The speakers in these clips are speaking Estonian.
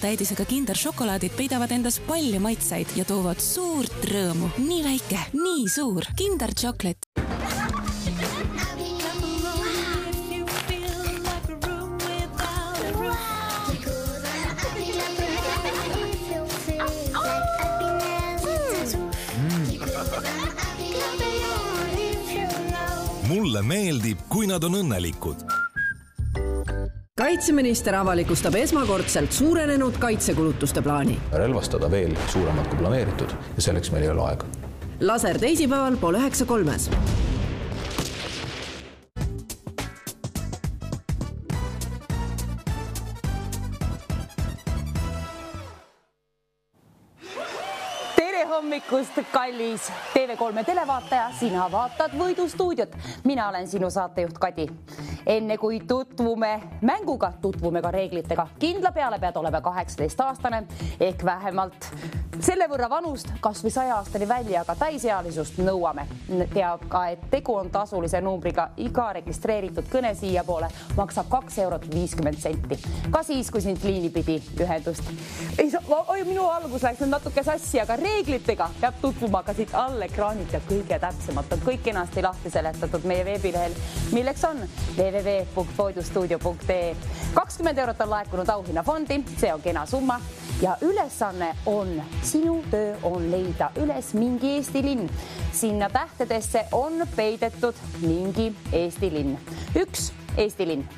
täidisega Kinder šokolaadid peidavad endas palju maitseid ja toovad suurt rõõmu. Nii väike, nii suur. Kinder Chocolate. Mulle meeldib, kui nad on õnnelikud. Kaitseminister avalikustab esmakordselt suurenenud kaitsekulutuste plaani. Relvastada veel suuremad kui planeeritud ja selleks meil ei ole aega. Laser teisipäeval 9:30. Hommikust, kallis TV3 televaataja, sina vaatad Võidustuudiot. Mina olen sinu saatejuht Kadi. Enne kui tutvume mänguga, tutvume ka reeglitega. Kindla peale pead olema 18-aastane ehk vähemalt selle võrra vanust, kas või 100-aastani välja, aga täisealisust nõuame. Teab ka, et tegu on tasulise numbriga. Iga registreeritud kõne siia poole maksab 2,50 €. Ka siis, kui sind liini pidi ühendust. Minu algus läks nüüd natuke sassi, aga reeglitega peab tutvuma ka siit all ekraanid ja kõige täpsemalt on kõik kenasti lahti seletatud meie veebilehel, milleks on www.voidustuudio.ee. 20 € on laekunud auhinnafondi, see on kena summa ja ülesanne on, sinu töö on leida üles mingi Eesti linn. Sinna tähtedesse on peidetud mingi Eesti linn. Üks Eesti linn.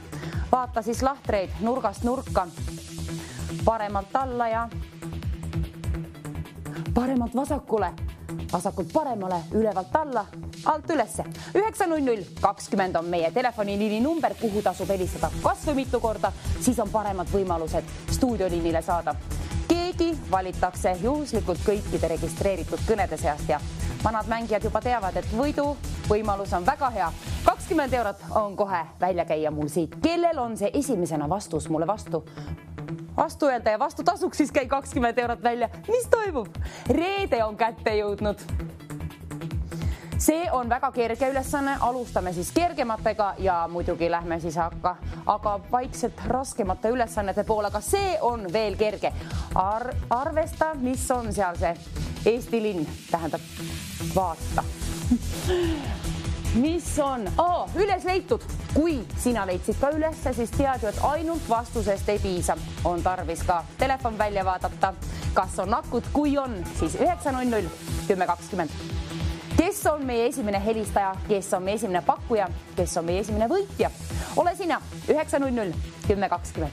Vaata siis lahtreid nurgast nurka, paremalt alla ja paremalt vasakule, vasakult paremale, ülevalt alla, alt ülesse. 90020 on meie telefoniliini number, kuhu tasub helistada kas või mitu korda, siis on paremad võimalused stuudioliinile saada. Keegi valitakse juhuslikult kõikide registreeritud kõnede seast ja vanad mängijad juba teavad, et võidu võimalus on väga hea. 20 € on kohe välja käia mul siit. Kellel on see esimesena vastus mulle vastu öelda ja vastu tasuks, siis käi 20 € välja. Mis toimub? Reede on kätte jõudnud. See on väga kerge ülesanne. Alustame siis kergematega ja muidugi lähme siis aga vaikselt raskemate ülesannete poole, aga see on veel kerge. Arvesta, mis on seal see Eesti linn. Tähendab, vaata. Mis on? Üles leitud. Kui sina leidsid ka ülesse, siis tead ju, et ainult vastusest ei piisa. On tarvis ka telefon välja vaadata. Kas on akud? Kui on, siis 9001020. Kes on meie esimene helistaja? Kes on meie esimene pakkuja? Kes on meie esimene võitja? Ole sina 9001020.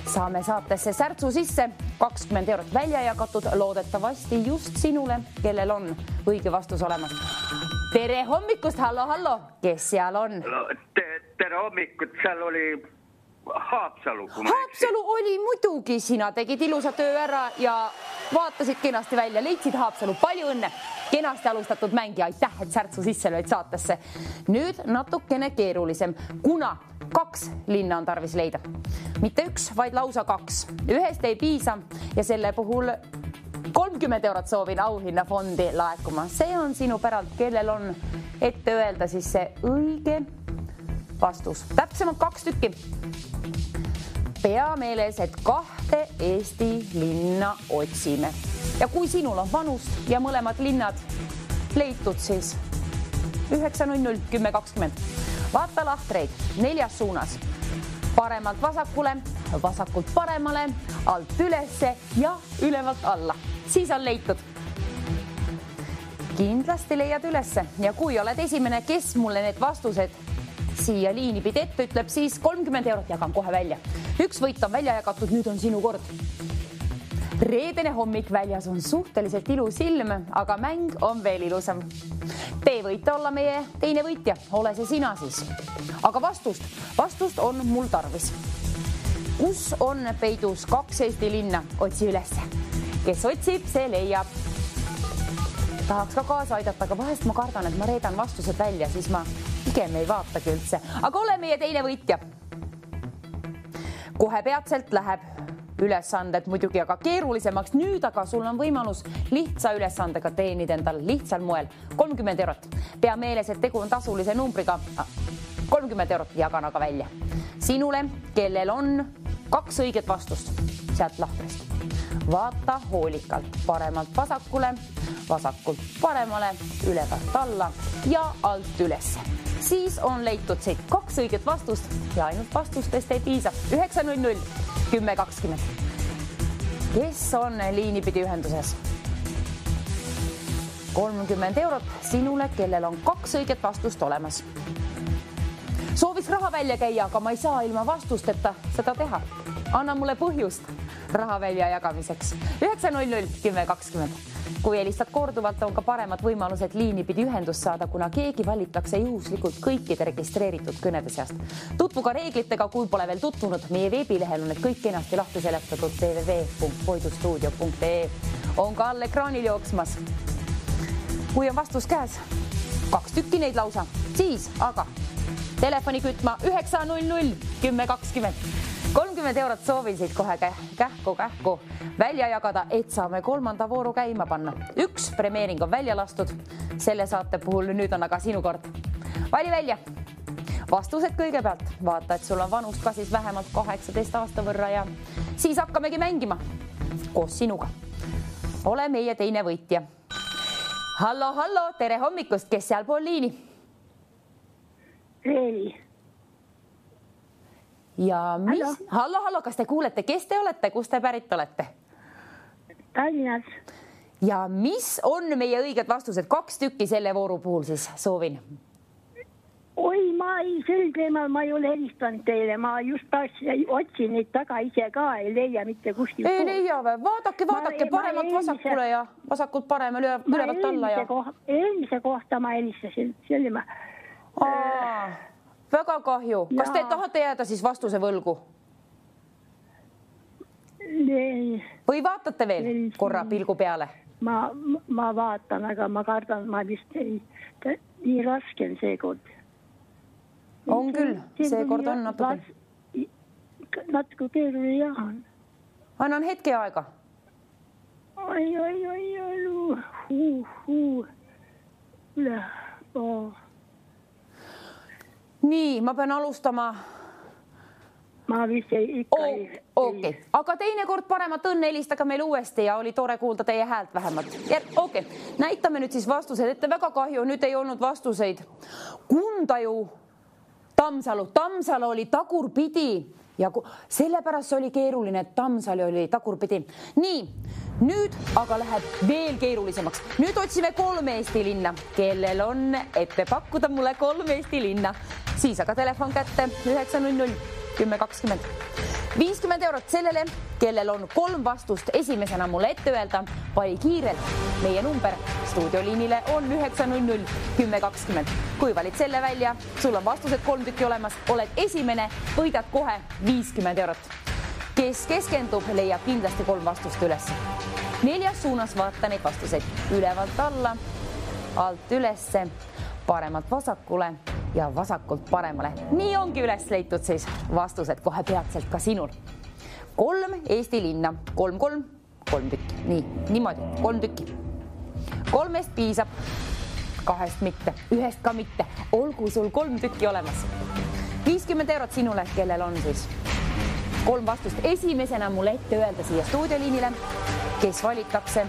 Saame saatesse särtsu sisse. 20 € välja jagatud, loodetavasti just sinule, kellel on õige vastus olemas. Tere hommikust, hallo, kes seal on? Tere hommikut, seal oli Haapsalu. Haapsalu oli muidugi, sina tegid ilusa töö ära ja vaatasid kenasti välja, leidsid Haapsalu, palju õnne. Kenasti alustatud mängija, aitäh, et särtsu sisse lööd saatesse. Nüüd natukene keerulisem, kuna 2 linna on tarvis leida. Mitte 1, vaid lausa 2. Ühest ei piisa ja selle puhul 30 € soovin auhinnafondi laekuma. See on sinu päralt, kellel on ette öelda siis see õige vastus. Täpsemalt 2 tükki. Pea meeles, et 2 Eesti linna otsime. Ja kui sinul on vanust ja mõlemad linnad leitud, siis 9001020. Vaata lahtreid 4 suunas. Paremalt vasakule, vasakult paremale, alt ülesse ja ülevalt alla. Siis on leitud. Kindlasti leiad ülesse ja kui oled esimene, kes mulle need vastused siia liini pidi ette ütleb, siis 30 € jagan kohe välja. 1 võit on välja jagatud, nüüd on sinu kord. Reedene hommik väljas on suhteliselt ilus ilm, aga mäng on veel ilusam. Te võite olla meie teine võitja, ole see sina siis. Aga vastust on mul tarvis. Kus on peidus 2 Eesti linna? Otsi ülesse. Kes otsib, see leiab. Tahaks ka kaasa aidata, aga vahest ma kardan, et ma reedan vastused välja, siis ma pigem ei vaatagi üldse. Aga ole meie teine võitja. Kohe peatselt läheb ülesanded muidugi aga keerulisemaks nüüd, aga sul on võimalus lihtsa ülesandega teenida endal lihtsal moel 30 €. Pea meeles, et tegu on tasulise numbriga 30 € jagan aga välja. Sinule, kellel on 2 õiget vastust. sealt lahtrist. Vaata hoolikalt paremalt vasakule, vasakult paremale, ülevalt alla ja alt ülesse. Siis on leitud siit 2 õiget vastust ja ainult vastustest ei piisa. 900 10 20. Kes on liinipidi ühenduses? 30 eurot sinule, kellel on 2 õiget vastust olemas. Sooviks raha välja käia, aga ma ei saa ilma vastusteta seda teha. Anna mulle põhjust raha välja jagamiseks. 900 10 20. Kui helistad korduvalt, on ka paremad võimalused liinipidi ühendust saada, kuna keegi valitakse juhuslikult kõikide registreeritud kõnede seast. Tutvu ka reeglitega, kui pole veel tutvunud. Meie veebilehel on need kõik kenasti lahti seletatud www.voidustuudio.ee. On ka all ekraanil jooksmas. Kui on vastus käes, 2 tükki neid lausa, siis aga telefoni kütma 900 10 20. 30 eurot soovin siit kohe kähku välja jagada, et saame 3. vooru käima panna. 1 premeering on välja lastud. Selle saate puhul nüüd on aga sinu kord. Vali välja. Vastused kõigepealt. Vaata, et sul on vanust ka siis vähemalt 18 aasta võrra ja siis hakkamegi mängima koos sinuga. Ole meie teine võitja. Hallo, tere hommikust, kes seal pool liini? Reeli. Ja mis? Hallo, kas te kuulete, kes te olete, kust te pärit olete? Tallinnas. Ja mis on meie õiged vastused? 2 tükki selle vooru puhul siis soovin. Oi, sel teemal ma ei ole helistanud teile. Ma just otsin neid taga ise ka, ei leia mitte kuskil. Ei leia või? Vaadake paremalt vasakule ja vasakult paremale ülevalt alla. Eelmise kohta ma helistasin. Väga kahju. Kas te tahate jääda siis vastuse võlgu? Või vaatate veel korra pilgu peale? Ma vaatan, aga ma kardan, ma vist nii raske on seekord. On küll, seekord on natuke. Natuke keeruline jah on. Annan hetke aega. Nii, ma pean alustama. Ma vist ikka ei. Okei, aga teinekord paremat õnne helistage meil uuesti ja oli tore kuulda teie häält vähemalt. Okei, näitame nüüd siis vastused, et väga kahju, nüüd ei olnud vastuseid. Kundaju, Tammsalu oli tagurpidi ja sellepärast oli keeruline, et Tammsalu oli tagurpidi. Nii, nüüd aga läheb veel keerulisemaks. Nüüd otsime 3 Eesti linna, kellel on ette pakkuda mulle 3 Eesti linna. Siis aga telefon kätte 900 10 20. 50 eurot sellele, kellel on 3 vastust esimesena mulle ette öelda. Vali kiirelt. Meie number stuudioliinile on 900 10 20. Kui valid selle välja, sul on vastused 3 tükki olemas, oled esimene, võidad kohe 50 eurot. Kes keskendub, leiab kindlasti 3 vastust üles. 4 suunas vaata neid vastuseid. Ülevalt alla, alt ülesse, paremalt vasakule ja vasakult paremale. Nii ongi üles leitud siis vastused kohe peatselt ka sinul. 3 Eesti linna, 3 tükki. Nii, niimoodi, 3 tükki. 3 piisab, 2 mitte, 1 ka mitte. Olgu sul 3 tükki olemas. 50 eurot sinule, kellel on siis 3 vastust. Esimesena mulle ette öelda siia stuudioliinile, kes valitakse.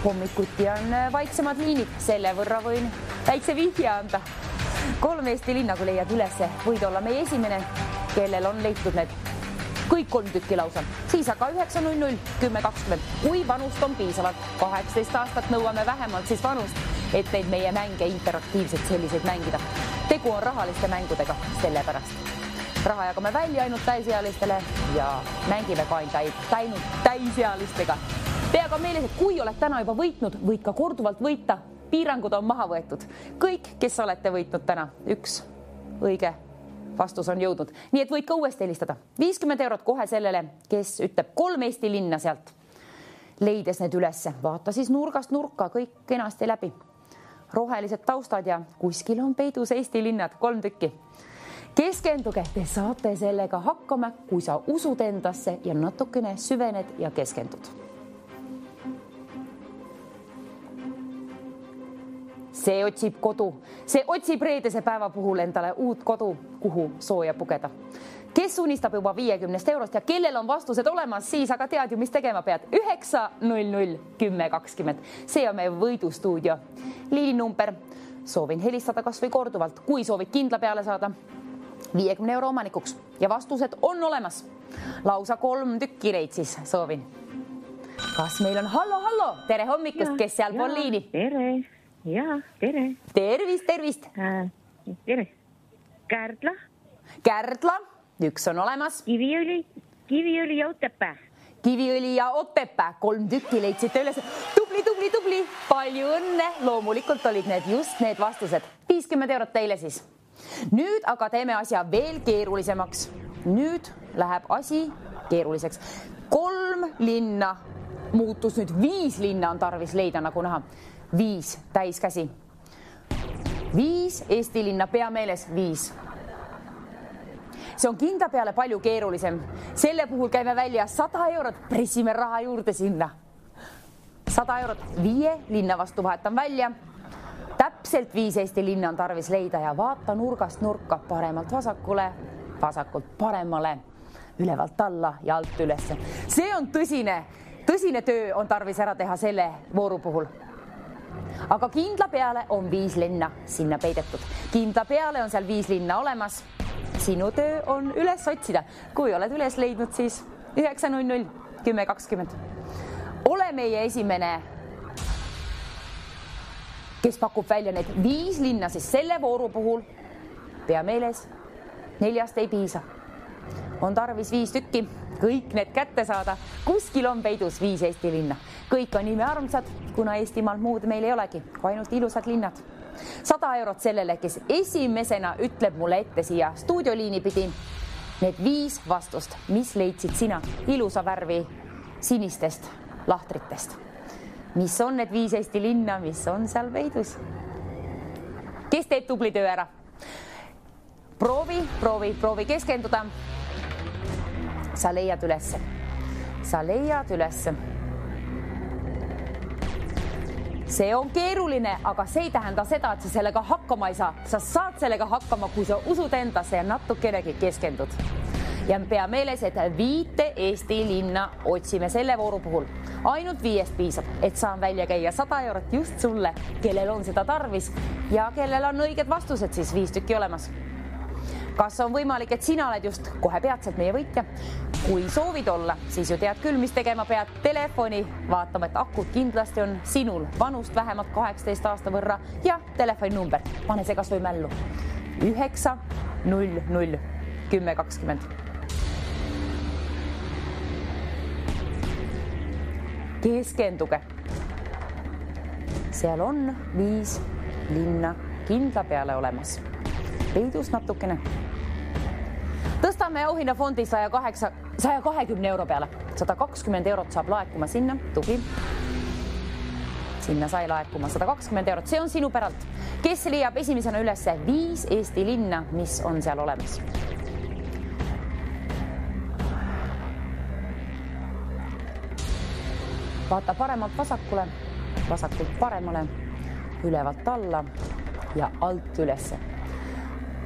Hommikuti on vaiksemad liinid, selle võrra võin väikse vihje anda. 3 Eesti linna, kui leiad ülesse, võid olla meie esimene, kellel on leitud need kõik 3 tükki lausa. Siis aga 900 10 20. Kui vanust on piisavalt, 18 aastat nõuame vähemalt siis vanust, et neid meie mänge interaktiivselt selliseid mängida. Tegu on rahaliste mängudega, sellepärast. Raha jagame välja ainult täisealistele ja mängime ka ainult täisealistega. Pea ka meeles, et kui oled täna juba võitnud, võid ka korduvalt võita. Piirangud on maha võetud. Kõik, kes olete võitnud täna, 1 õige vastus on jõudnud. Nii et võid ka uuesti helistada. 50 eurot kohe sellele, kes ütleb 3 Eesti linna sealt. Leides need ülesse, vaata siis nurgast nurka kõik kenasti läbi. Rohelised taustad ja kuskil on peidus Eesti linnad, 3 tükki. Keskenduge, te saate sellega hakkama, kui sa usud endasse ja natukene süvened ja keskendud. See otsib kodu, see otsib reedese päeva puhul endale uut kodu, kuhu sooja pugeda. kes unistab juba 50 eurost ja kellel on vastused olemas, siis aga tead ju, mis tegema pead. 900 10 20. See on meie võidustuudio liininumber. Soovin helistada kas või korduvalt, kui soovid kindla peale saada 50 euro omanikuks ja vastused on olemas. Lausa 3 tükki neid siis soovin. Kas meil on hallo, tere hommikust, kes seal pool liini? Tere, jaa, tere. Tervist. Tere. Kärdla. Kärdla, üks on olemas. Kiviõli ja Otepää. Kiviõli ja Otepää, 3 tükki leidsite üles. Tubli. Palju õnne. Loomulikult olid need just need vastused. 50 eurot teile siis. Nüüd aga teeme asja veel keerulisemaks. Nüüd läheb asi keeruliseks. 3 linna muutus nüüd 5 linna on tarvis leida, nagu näha. 5 täiskäsi. 5 Eesti linna peameeles 5. See on kindla peale palju keerulisem. Selle puhul käime välja 100 eurot, pressime raha juurde sinna. 100 eurot 5 linna vastu vahetan välja. Täpselt 5 Eesti linna on tarvis leida ja vaata nurgast nurka, paremalt vasakule, vasakult paremale, ülevalt alla ja alt ülesse. See on tõsine töö on tarvis ära teha selle vooru puhul. Aga kindla peale on 5 linna sinna peidetud. Kindla peale on seal 5 linna olemas. Sinu töö on üles otsida. Kui oled üles leidnud, siis 900 10 20. Ole meie esimene, kes pakub välja need 5 linna, siis selle vooru puhul pea meeles 4 ei piisa. On tarvis 5 tükki, kõik need kätte saada. Kuskil on peidus 5 Eesti linna. Kõik on imearmsad, kuna Eestimaal muud meil ei olegi, kui ainult ilusad linnad. 100 eurot sellele, kes esimesena ütleb mulle ette siia stuudioliini pidi need 5 vastust, mis leidsid sina ilusa värvi sinistest lahtritest. Mis on need 5 Eesti linna, mis on seal peidus? Kes teeb tubli töö ära? Proovi keskenduda. Sa leiad ülesse. See on keeruline, aga see ei tähenda seda, et sa sellega hakkama ei saa. Sa saad sellega hakkama, kui sa usud endasse ja natukenegi keskendud. Ja pea meeles, et 5 Eesti linna otsime selle vooru puhul. Ainult 5 piisab, et saan välja käia 100 eurot just sulle, kellel on seda tarvis ja kellel on õiged vastused, siis 5 tükki olemas. Kas on võimalik, et sina oled just kohe peatselt meie võitja? Kui soovid olla, siis ju tead küll, mis tegema pead telefoni, vaatama, et akud kindlasti on sinul vanust vähemalt 18 aasta võrra ja telefoninumber. Pane see kas või mällu. 900 10 20. Keskenduge. Seal on 5 linna kindla peale olemas. Peidus natukene. Tõstame auhinnafondi 120 euro peale. 120 eurot saab laekuma sinna. Tubli. Sinna sai laekuma 120 eurot. See on sinu päralt. Kes leiab esimesena üles 5 Eesti linna, mis on seal olemas? Vaata paremalt vasakule, vasakult paremale, ülevalt alla ja alt ülesse.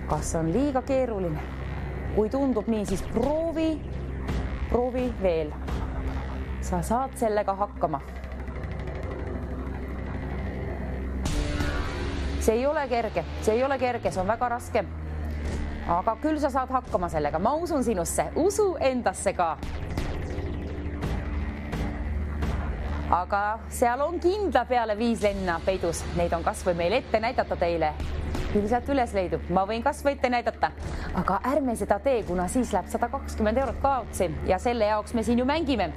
Kas on liiga keeruline? Kui tundub nii, siis proovi veel. Sa saad sellega hakkama. See ei ole kerge, see on väga raske. Aga küll sa saad hakkama sellega. Ma usun sinusse, usu endasse ka. Aga seal on kindla peale 5 linna peidus. Neid on kas või meil ette näidata teile. Küll sealt üles leidub. Ma võin kas või ette näidata. Aga ärme seda tee, kuna siis läheb 120 eurot kaotsi. Ja selle jaoks me siin ju mängime.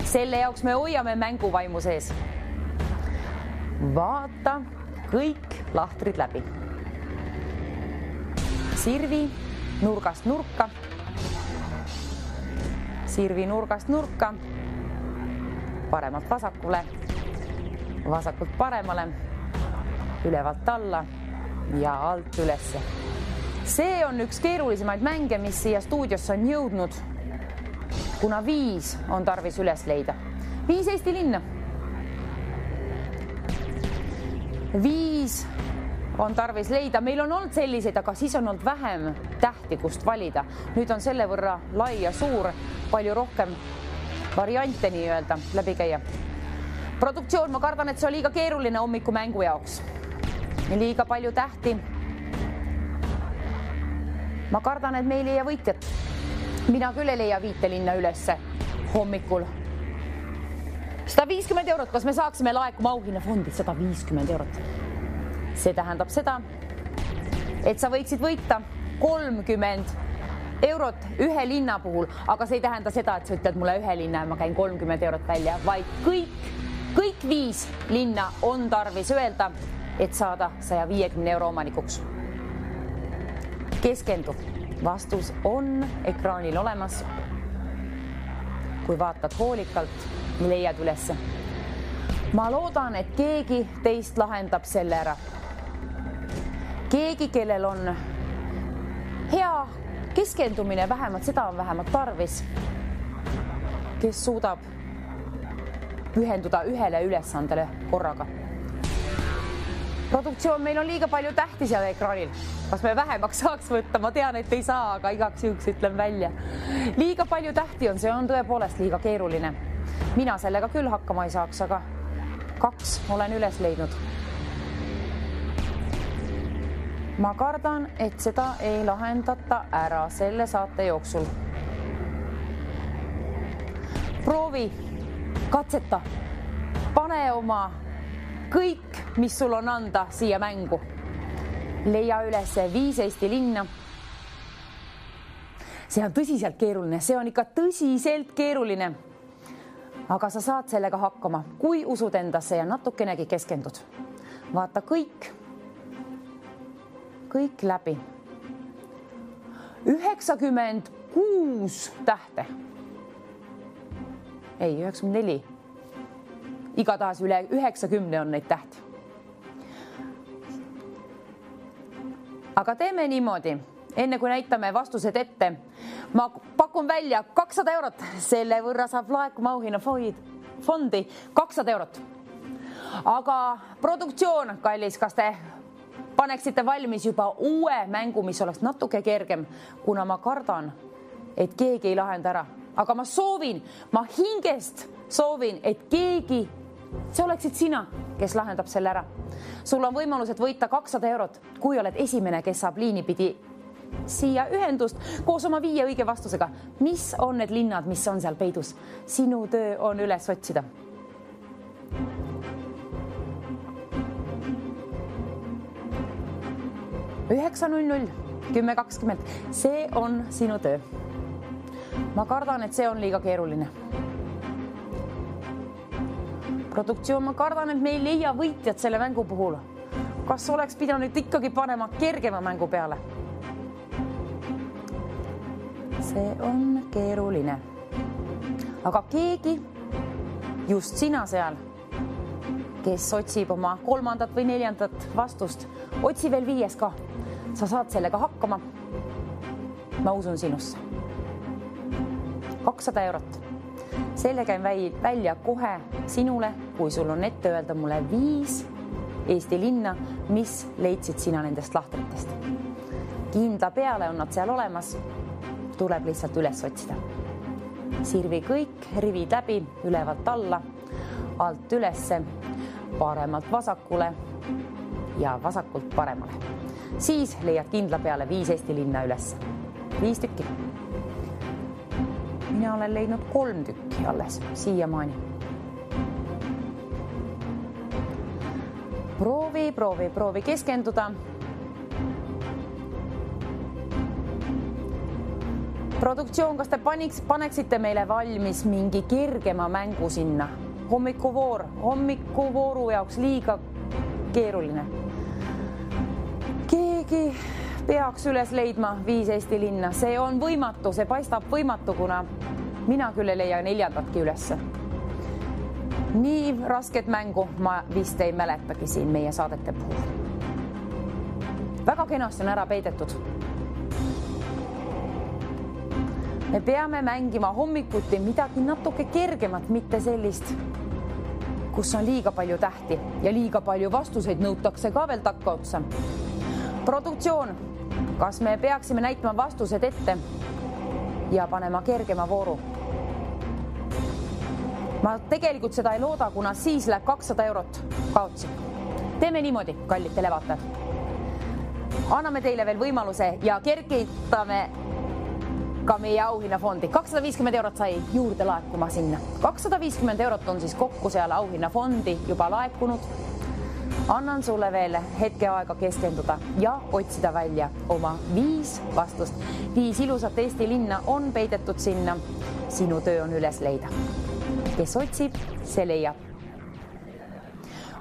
Selle jaoks me hoiame mänguvaimu sees. Vaata kõik lahtrid läbi. Sirvi nurgast nurka. Sirvi nurgast nurka. Paremalt vasakule. Vasakult paremale. Ülevalt alla. Ja alt ülesse. See on üks keerulisemaid mänge, mis siia stuudiosse on jõudnud, kuna 5 on tarvis üles leida. 5 Eesti linna. 5 on tarvis leida. Meil on olnud selliseid, aga siis on olnud vähem tähti, kust valida. Nüüd on selle võrra lai ja suur, palju rohkem variante nii-öelda läbi käia. Produktsioon, ma kardan, et see on liiga keeruline hommikumängu jaoks. Liiga palju tähti. Ma kardan, et me ei leia võitjat. Mina küll ei leia 5 linna ülesse hommikul. 150 eurot, kas me saaksime laekuma auhinnafondi 150 eurot? See tähendab seda, et sa võiksid võita 30 eurot ühe linna puhul, aga see ei tähenda seda, et sa ütled mulle ühe linna ja ma käin 30 eurot välja, vaid kõik 5 linna on tarvis öelda, et saada 150 euro omanikuks. Keskendu. Vastus on ekraanil olemas. Kui vaatad hoolikalt, leiad ülesse. Ma loodan, et keegi teist lahendab selle ära. Keegi, kellel on hea keskendumine, vähemalt seda on vähemalt tarvis, kes suudab pühenduda ühele ülesandele korraga. Produktsioon, meil on liiga palju tähti seal ekraanil. Kas me vähemaks saaks võtta? Ma tean, et ei saa, aga igaks juhuks ütlen välja. Liiga palju tähti on, see on tõepoolest liiga keeruline. Mina sellega küll hakkama ei saaks, aga 2 olen üles leidnud. Ma kardan, et seda ei lahendata ära selle saate jooksul. Proovi, katseta, pane oma kõik, mis sul on anda siia mängu. Leia üles 5 Eesti linna. See on tõsiselt keeruline, see on ikka tõsiselt keeruline. Aga sa saad sellega hakkama, kui usud endasse ja natukenegi keskendud. Vaata kõik läbi. 96 tähte. Ei, 94. Igatahes üle 90 on neid tähti. Aga teeme niimoodi, enne kui näitame vastused ette. Ma pakun välja 200 eurot, selle võrra saab laekuma auhinnafondi 200 eurot. Aga produktsioon, kallis, kas te paneksite valmis juba uue mängu, mis oleks natuke kergem, kuna ma kardan, et keegi ei lahenda ära. Aga ma hingest soovin, et keegi, see oleksid sina, kes lahendab selle ära. Sul on võimalus, et võita 200 eurot, kui oled esimene, kes saab liinipidi siia ühendust koos oma 5 õige vastusega. Mis on need linnad, mis on seal peidus? Sinu töö on üles otsida. Üheksa 00, 10:20. See on sinu töö. Ma kardan, et see on liiga keeruline. Produktsioon, ma kardan, et me ei leia võitjat selle mängu puhul. Kas oleks pidanud ikkagi panema kergema mängu peale? See on keeruline. Aga keegi, just sina seal, kes otsib oma 3. või 4. vastust, otsi veel 5 ka. Sa saad sellega hakkama. Ma usun sinusse. 200 eurot. Selle käin välja kohe sinule, kui sul on ette öelda mulle 5 Eesti linna, mis leidsid sina nendest lahtritest. Kindla peale on nad seal olemas. Tuleb lihtsalt üles otsida. Sirvi kõik rivid läbi, ülevalt alla, alt ülesse, paremalt vasakule ja vasakult paremale. Siis leiad kindla peale 5 Eesti linna üles. 5 tükki. Mina olen leidnud 3 tükki alles siiamaani. Proovi keskenduda. Produktsioon, kas te paneksite meile valmis mingi kergema mängu sinna? Hommikuvooru jaoks liiga keeruline. Keegi peaks üles leidma 5 Eesti linna. See on võimatu, see paistab võimatu, kuna mina küll ei leia 4. ülesse. Nii rasket mängu ma vist ei mäletagi siin meie saadete puhul. Väga kenasti on ära peidetud. Me peame mängima hommikuti midagi natuke kergemat, mitte sellist kus on liiga palju tähti ja liiga palju vastuseid nõutakse ka veel takkaotsa. Produktsioon, kas me peaksime näitama vastused ette ja panema kergema vooru? Ma tegelikult seda ei looda, kuna siis läheb 200 eurot kaotsi. Teeme niimoodi, kallid televaatajad. Anname teile veel võimaluse ja kergitame ka meie auhinnafondi. 250 eurot sai juurde laekuma sinna. 250 eurot on siis kokku seal auhinnafondi juba laekunud. Annan sulle veel hetke aega keskenduda ja otsida välja oma 5 vastust. 5 ilusat Eesti linna on peidetud sinna. Sinu töö on üles leida. Kes otsib, see leiab.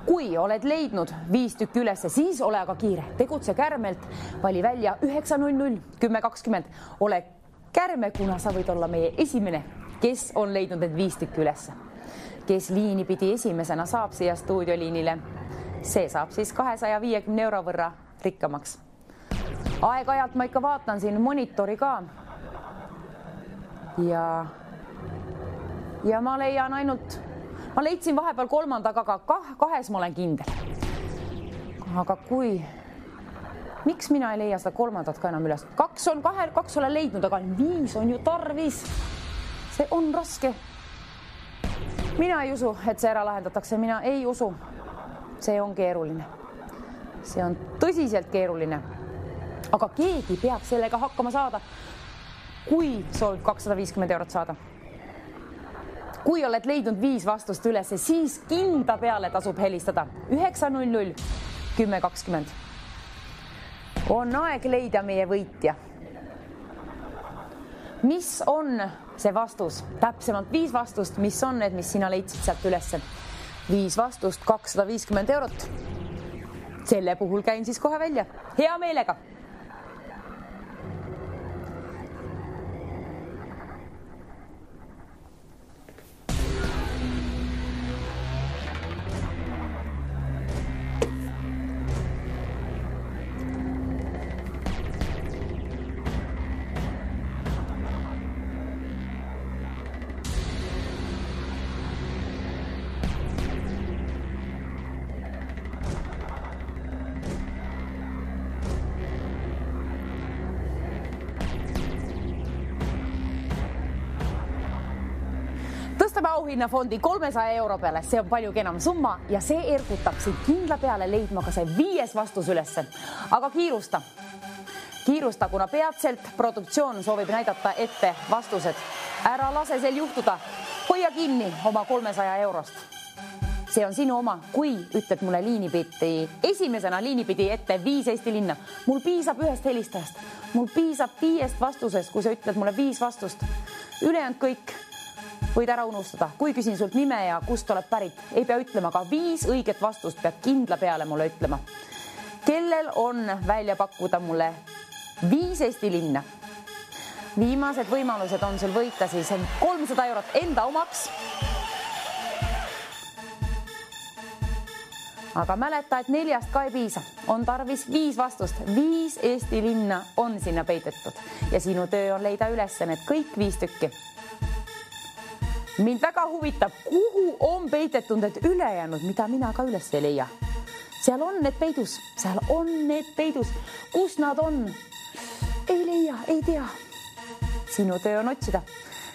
Kui oled leidnud 5 tükki ülesse, siis ole aga kiire. Tegutse kärmelt, vali välja 9.00, 10.20. Ole kärme, kuna sa võid olla meie esimene, kes on leidnud need 5 tükki ülesse. Kes liini pidi esimesena saab siia stuudioliinile, see saab siis 250 euro võrra rikkamaks. Aeg-ajalt ma ikka vaatan siin monitori ka. Ja ma leian ma leidsin vahepeal 3, aga 2 ma olen kindel. Aga miks mina ei leia seda 3 ka enam üles? 2 olen leidnud, aga 5 on ju tarvis. See on raske. Mina ei usu, et see ära lahendatakse. Mina ei usu. See on keeruline. See on tõsiselt keeruline. Aga keegi peab sellega hakkama saada, kui soovib 250 eurot saada. Kui oled leidnud 5 vastust üles, siis kinda peale tasub helistada 9.00, 10.20. On aeg leida meie võitja. Mis on see vastus? Täpsemalt 5 vastust, mis on need, mis sina leidsid sealt ülesse. 5 vastust, 250 eurot. Selle puhul käin siis kohe välja. Hea meelega! Tõstame auhinnafondi 300 euro peale, see on palju kenam summa ja see ergutab sind kindla peale leidma ka see 5 vastus ülesse. Aga kiirusta, kuna peatselt produktsioon soovib näidata ette vastused. Ära lase sel juhtuda, hoia kinni oma 300 eurost. See on sinu oma, kui ütled mulle esimesena liinipidi ette 5 Eesti linna. Mul piisab 1 helistajast, mul piisab 5 vastusest, kui sa ütled mulle 5 vastust. Ülejäänud kõik võid ära unustada. Kui küsin sult nime ja kust oled pärit, ei pea ütlema, aga 5 õiget vastust peab kindla peale mulle ütlema. Kellel on välja pakkuda mulle 5 Eesti linna? Viimased võimalused on sul võita siis 300 eurot enda omaks. Aga mäleta, et 4 ka ei piisa. On tarvis 5 vastust. 5 Eesti linna on sinna peidetud ja sinu töö on leida üles need kõik 5 tükki. Mind väga huvitab, kuhu on peidetud need ülejäänud, mida mina ka üles ei leia. Seal on need peidus. Kus nad on? Ei leia, ei tea. Sinu töö on otsida.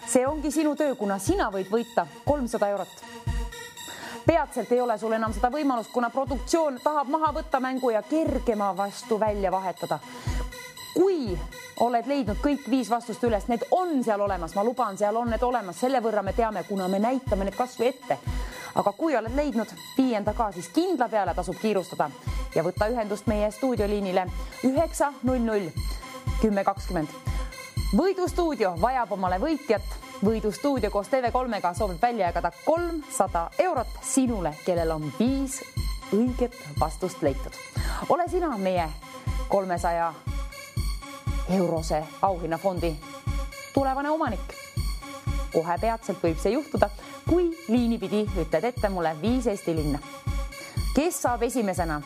See ongi sinu töö, kuna sina võid võita 300 eurot. Peatselt ei ole sul enam seda võimalust, kuna produktsioon tahab maha võtta mängu ja kergema vastu välja vahetada. Kui oled leidnud kõik 5 vastust üles, need on seal olemas, ma luban, seal on need olemas, selle võrra me teame, kuna me näitame need kasvu ette. Aga kui oled leidnud 5 ka, siis kindla peale tasub kiirustada ja võtta ühendust meie stuudioliinile 9.00, 10.20. Võidustuudio vajab omale võitjat. Võidustuudio koos TV3-ga soovib välja jagada 300 eurot sinule, kellel on 5 õiget vastust leitud. Ole sina meie 300 eurose auhinnafondi tulevane omanik. Kohe peatselt võib see juhtuda, kui liinipidi ütled ette mulle 5 Eesti linna. Kes saab esimesena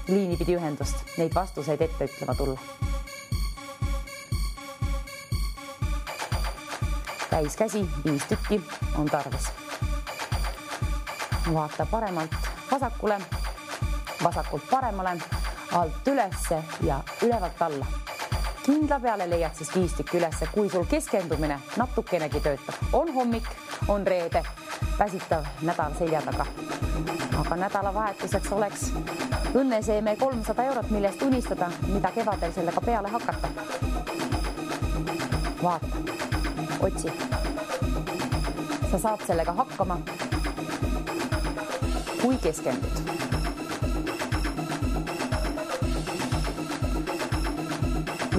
liinipidi ühendust neid vastuseid ette ütlema tulla? Täis käsi, 5 tükki on tarvis. vaata paremalt vasakule, vasakult paremale, alt ülesse ja ülevalt alla. Kindla peale leiad siis 5 tükki ülesse, kui sul keskendumine natukenegi töötab. On hommik, on reede, väsitav nädal selja taga. Aga nädalavahetuseks oleks õnneseeme 300 €, millest unistada, mida kevadel sellega peale hakata. Vaata, otsi. Sa saad sellega hakkama, kui keskendud.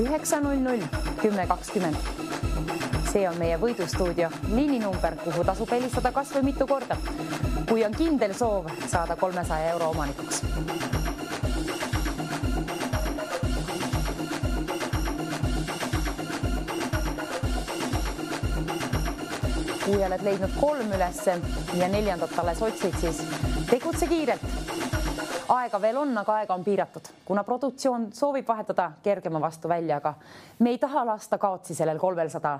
Üheksa 10:20. See on meie võidustuudio liininumber, kuhu tasub helistada kas või mitu korda, kui on kindel soov saada 300 € omanikuks. Kui oled leidnud 3 ülesse ja 4. alles otsid, siis tegutse kiirelt. Aega veel on, aga aega on piiratud, kuna produktsioon soovib vahetada kergema vastu välja, aga me ei taha lasta kaotsi sellel 300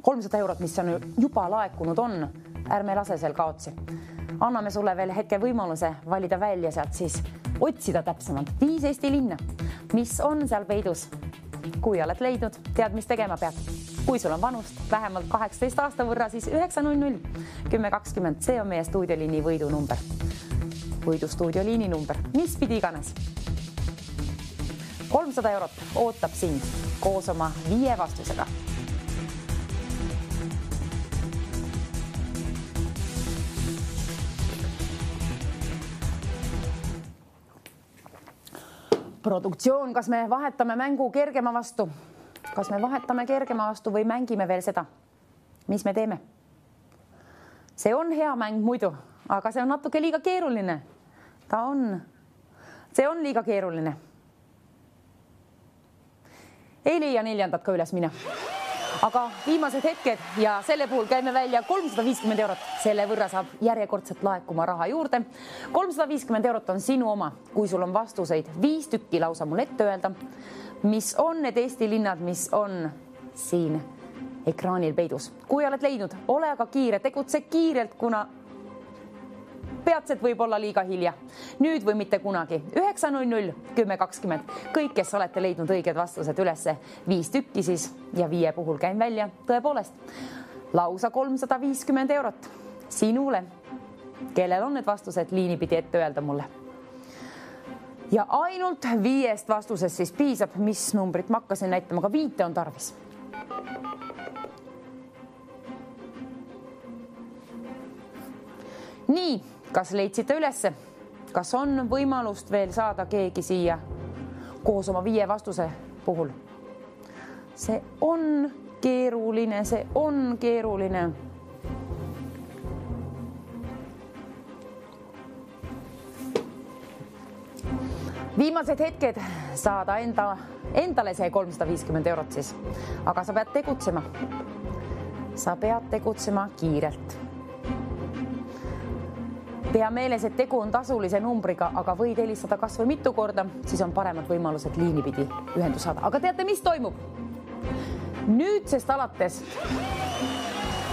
€, mis on juba laekunud on. Ärme lase seal kaotsi. Anname sulle veel hetke võimaluse valida välja sealt siis otsida täpsemalt 5 Eesti linna, mis on seal peidus. Kui oled leidnud, tead, mis tegema pead. Kui sul on vanust vähemalt 18 aasta võrra, siis 9 10:20. See on meie stuudioliini võidunumber. Võidustuudio liininumber, mis pidi iganes. 300 € ootab sind koos oma 5 vastusega. Produktsioon, kas me vahetame mängu kergema vastu? Kas me vahetame kergema vastu või mängime veel seda? Mis me teeme? See on hea mäng muidu, aga see on natuke liiga keeruline. See on liiga keeruline. Ei leia 4. ka üles mina. Aga viimased hetked ja selle puhul käime välja 350 €. Selle võrra saab järjekordselt laekuma raha juurde. 350 € on sinu oma, kui sul on vastuseid 5 tükki lausa mul ette öelda, mis on need Eesti linnad, mis on siin ekraanil peidus. Kui oled leidnud, ole aga kiire, tegutse kiirelt, kuna peatselt võib olla liiga hilja. Nüüd või mitte kunagi. 9 10:20. Kõik, kes olete leidnud õiged vastused ülesse, 5 tükki siis ja 5 puhul käin välja tõepoolest. Lausa 350 € sinule, kellel on need vastused liini pidi ette öelda mulle. Ja ainult 5 vastusest siis piisab, mis numbrit ma hakkasin näitama, aga 5 on tarvis. Nii, kas leidsite ülesse? Kas on võimalust veel saada keegi siia koos oma 5 vastuse puhul? See on keeruline, see on keeruline. Viimased hetked saada endale see 350 € siis, aga sa pead tegutsema. Sa pead tegutsema kiirelt. Pea meeles, et tegu on tasulise numbriga, aga võid helistada kas või mitu korda, siis on paremad võimalused liini pidi ühendus saada. Aga teate, mis toimub? Nüüdsest alates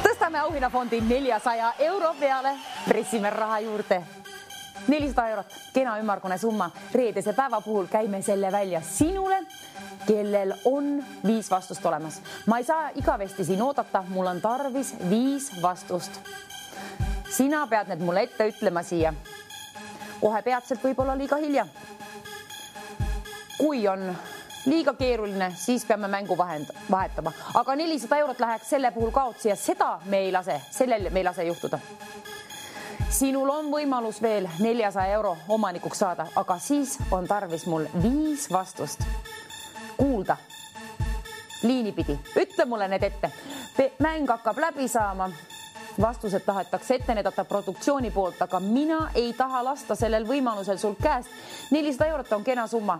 tõstame auhinnafondi 400 € peale, pressime raha juurde. 400 €, kena ümmargune summa. Reedese päeva puhul käime selle välja sinule, kellel on 5 vastust olemas. Ma ei saa igavesti siin oodata, mul on tarvis 5 vastust. Sina pead need mulle ette ütlema siia. Kohe peatselt võib olla liiga hilja. Kui on liiga keeruline, siis peame mängu vahetama. Aga 400 € läheks selle puhul kaotsi ja seda me ei lase, sellel me ei lase juhtuda. Sinul on võimalus veel 400 € omanikuks saada, aga siis on tarvis mul 5 vastust. Kuulda. Liini pidi. Ütle mulle need ette. Mäng hakkab läbi saama. Vastused tahetakse ette näidata produktsiooni poolt, aga mina ei taha lasta sellel võimalusel sul käest. 400 € on kena summa.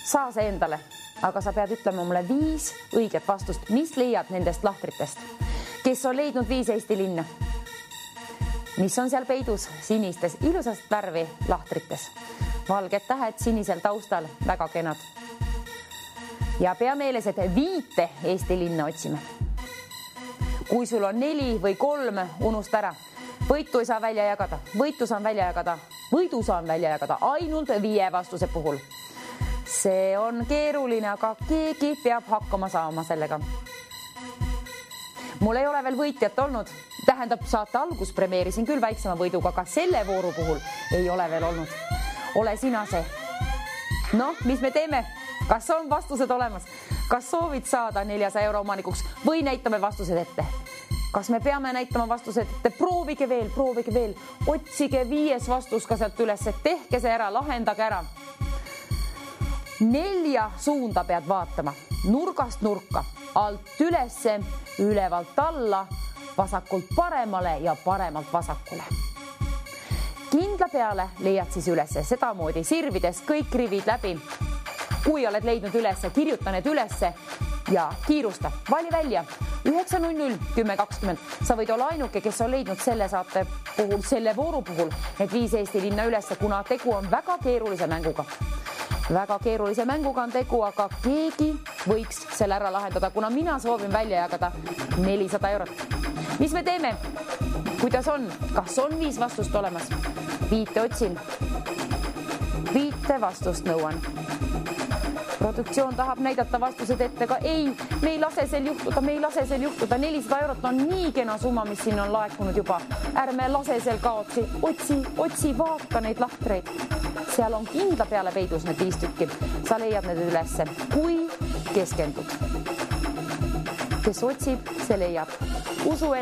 Saa see endale, aga sa pead ütlema mulle 5 õiget vastust, mis leiad nendest lahtritest. Kes on leidnud 5 Eesti linna? Mis on seal peidus sinistes ilusast värvi lahtrites? Valged tähed sinisel taustal, väga kenad. Ja pea meeles, et 5 Eesti linna otsime. Kui sul on 4 või 3, unusta ära. võitu ei saa välja jagada, võitu saan välja jagada, võidu saan välja jagada ainult 5 vastuse puhul. See on keeruline, aga keegi peab hakkama saama sellega. Mul ei ole veel võitjat olnud, tähendab saate algus premeerisin küll väiksema võiduga, aga selle vooru puhul ei ole veel olnud. Ole sina see. No, mis me teeme? Kas on vastused olemas? Kas soovid saada 400 euro omanikuks või näitame vastused ette? Kas me peame näitama vastused ette? Proovige veel. Otsige 5 vastus ka sealt üles, tehke see ära, lahendage ära. 4 suunda pead vaatama. Nurgast nurka, alt ülesse, ülevalt alla, vasakult paremale ja paremalt vasakule. Kindla peale leiad siis ülesse, sedamoodi sirvides kõik rivid läbi. Kui oled leidnud ülesse, kirjuta need ülesse ja kiirusta. Vali välja 9.00, 10.20. Sa võid olla ainuke, kes on leidnud selle saate puhul, selle vooru puhul need 5 Eesti linna ülesse, kuna tegu on väga keerulise mänguga. Väga keerulise mänguga on tegu, aga keegi võiks selle ära lahendada, kuna mina soovin välja jagada 400 eurot. Mis me teeme? Kuidas on? Kas on 5 vastust olemas? 5 otsin. 5 vastust nõuan. Produktsioon tahab näidata vastused ette, aga ei, me ei lase sel juhtuda. 400 eurot on nii kena summa, mis siin on laekunud juba. Ärme lase sel kaotsi. Otsi, vaata neid lahtreid. Seal on kindla peale peidus need 5 tükki. Sa leiad need ülesse, kui keskendud. Kes otsib, see leiab. Usu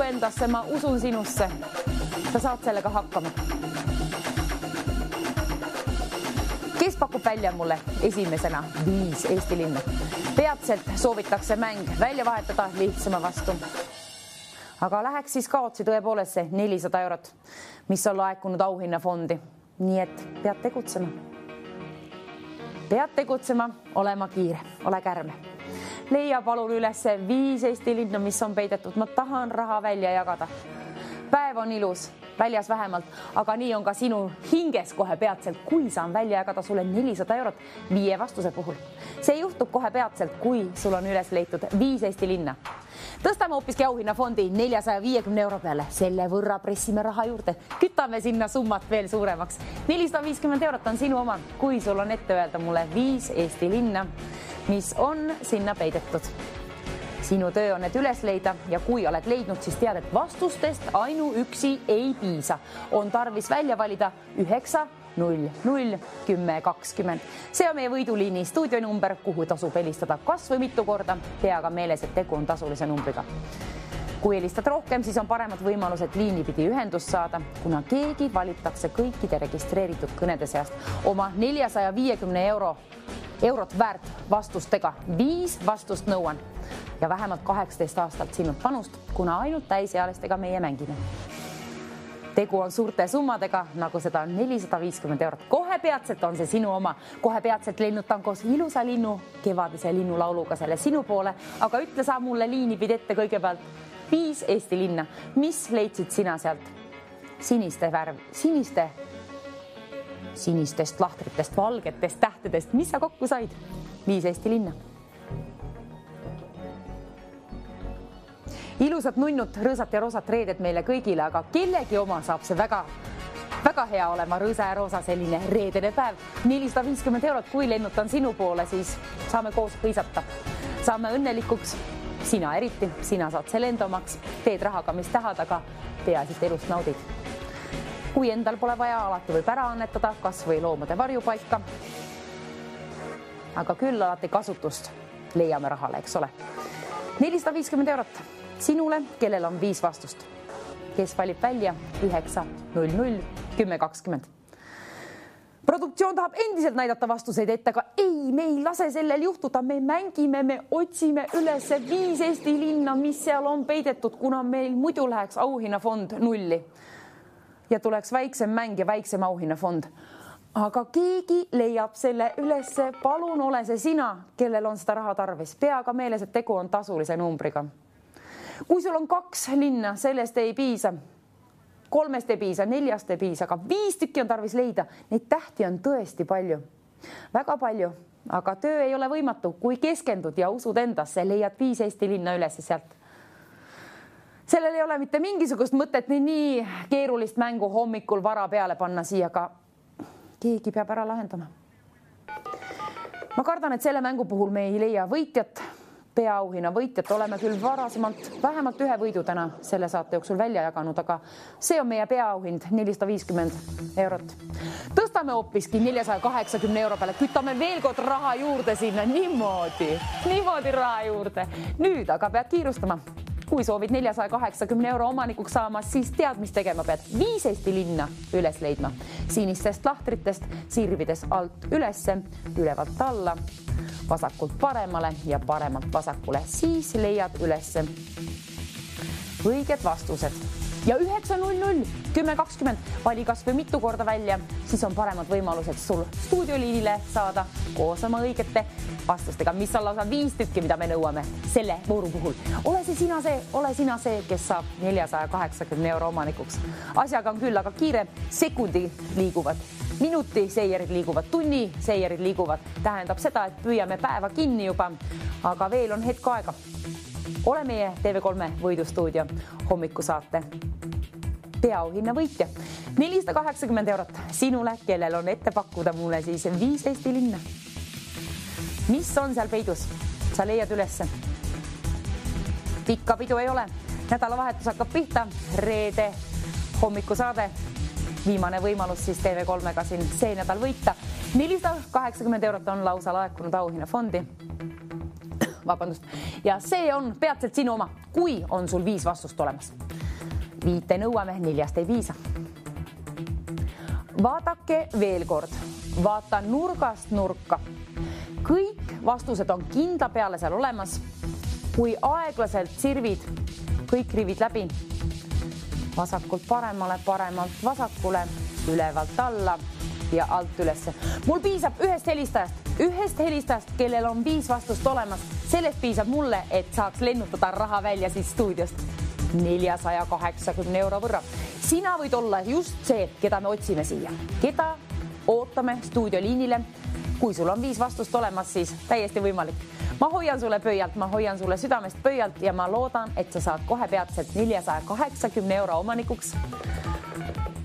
endasse, ma usun sinusse. Sa saad sellega hakkama. Kes pakub välja mulle esimesena 5 Eesti linna? Peatselt soovitakse mäng välja vahetada lihtsama vastu. Aga läheks siis kaotsi tõepoolest see 400 eurot, mis on laekunud auhinnafondi. Nii et pead tegutsema. Pead tegutsema, olema kiire, ole kärme. Leia palun ülesse 5 Eesti linna, mis on peidetud. Ma tahan raha välja jagada. Päev on ilus, väljas vähemalt, aga nii on ka sinu hinges kohe peatselt, kui saan välja jagada sulle 400 eurot 5 vastuse puhul. See juhtub kohe peatselt, kui sul on üles leitud 5 Eesti linna. Tõstame hoopiski auhinnafondi 450 euro peale. Selle võrra pressime raha juurde. Kütame sinna summat veel suuremaks. 450 eurot on sinu oma, kui sul on ette öelda mulle 5 Eesti linna, mis on sinna peidetud. Sinu töö on need üles leida ja kui oled leidnud, siis tead, et vastustest ainuüksi ei piisa. On tarvis välja valida 9, 0, 0, 10, 20. See on meie võiduliini stuudionumber, kuhu tasub helistada kas või mitu korda. Pea aga meeles, et tegu on tasulise numbriga. Kui helistad rohkem, siis on paremad võimalused liini pidi ühendust saada, kuna keegi valitakse kõikide registreeritud kõnede seast oma 450 eurot väärt vastustega. 5 vastust nõuan ja vähemalt 18 aastalt sinult panust, kuna ainult täisealistega meie mängime. Tegu on suurte summadega, nagu seda on 450 eurot. Kohe peatselt on see sinu oma. Kohe peatselt lennutan koos ilusa linnu, kevadise linnulauluga selle sinu poole, aga ütle sa mulle liini pidi ette kõigepealt 5 Eesti linna. Mis leidsid sina sealt? Sinistest lahtritest, valgetest tähtedest. Mis sa kokku said? 5 Eesti linna. Ilusat nunnut, rõõsat ja roosat reedet meile kõigile, aga kellegi oma saab see väga hea olema. Rõõsa ja roosa selline reedene päev. 450 eurot, kui lennutan sinu poole, siis saame koos hõisata. Saame õnnelikuks. Sina eriti, sina saad selle enda omaks. Teed rahaga, mis tahad, aga peaasi, et elust naudid. Kui endal pole vaja, alati võib ära annetada, kas või loomade varjupaika. Aga küll alati kasutust leiame rahale, eks ole. 450 eurot sinule, kellel on 5 vastust. Kes valib välja 9, 0, 0, 10, 20. Produktsioon tahab endiselt näidata vastuseid ette, aga ei, me ei lase sellel juhtuda. Me mängime, me otsime üles 5 Eesti linna, mis seal on peidetud, kuna meil muidu läheks auhinnafond nulli. Ja tuleks väiksem mäng ja väiksem auhinnafond. Aga keegi leiab selle ülesse. Palun ole see sina, kellel on seda raha tarvis. Pea aga meeles, et tegu on tasulise numbriga. Kui sul on 2 linna, sellest ei piisa. 3 ei piisa, 4 ei piisa, aga 5 tükki on tarvis leida. Neid tähti on tõesti palju. Väga palju, aga töö ei ole võimatu. Kui keskendud ja usud endasse, leiad 5 Eesti linna üles sealt. Sellel ei ole mitte mingisugust mõtet nii keerulist mängu hommikul vara peale panna siia, aga keegi peab ära lahendama. Ma kardan, et selle mängu puhul me ei leia võitjat, peaauhinna võitjat. Oleme küll varasemalt vähemalt ühe võidu täna selle saate jooksul välja jaganud, aga see on meie peaauhind 450 eurot. Tõstame hoopiski 480 euro peale, kütame veel kord raha juurde sinna, niimoodi raha juurde. Nüüd aga pead kiirustama. Kui soovid 480 euro omanikuks saama, siis tead, mis tegema pead. 5 Eesti linna üles leidma. Sinistest lahtritest, sirvides alt ülesse, ülevalt alla, vasakult paremale ja paremalt vasakule. Siis leiad ülesse õiged vastused. Ja 9.00, 10.20 vali kas või mitu korda välja, siis on paremad võimalused sul stuudioliinile saada koos oma õigete vastustega, mis on lausa 5 tükki, mida me nõuame selle vooru puhul. Ole sina see, kes saab 480 euro omanikuks. Asjaga on küll, aga kiire, sekundi liiguvad, minuti seierid liiguvad, tunni seierid liiguvad. Tähendab seda, et püüame päeva kinni juba, aga veel on hetk aega. Ole meie TV3 võidustuudio hommikusaate peaauhinna võitja. 480 eurot sinule, kellel on ette pakkuda mulle siis 5 Eesti linna. Mis on seal peidus? Sa leiad ülesse. Pikka pidu ei ole. Nädalavahetus hakkab pihta. Reede hommikusaade. Viimane võimalus siis TV3-ga siin see nädal võita. 480 eurot on lausa laekunud auhinnafondi. Vabandust. Ja see on peatselt sinu oma, kui on sul 5 vastust olemas. 5 nõuame, 4 ei piisa. Vaadake veel kord. Vaata nurgast nurka. Kõik vastused on kindla peale seal olemas. Kui aeglaselt sirvid, kõik rivid läbi. Vasakult paremale, paremalt vasakule, ülevalt alla ja alt ülesse. Mul piisab ühest helistajast, kellel on 5 vastust olemas. Sellest piisab mulle, et saaks lennutada raha välja siis stuudiost 480 euro võrra. Sina võid olla just see, keda me otsime siia. Keda ootame stuudioliinile. Kui sul on 5 vastust olemas, siis täiesti võimalik. Ma hoian sulle pöialt, ma hoian sulle südamest pöialt ja ma loodan, et sa saad kohe peatselt 480 euro omanikuks.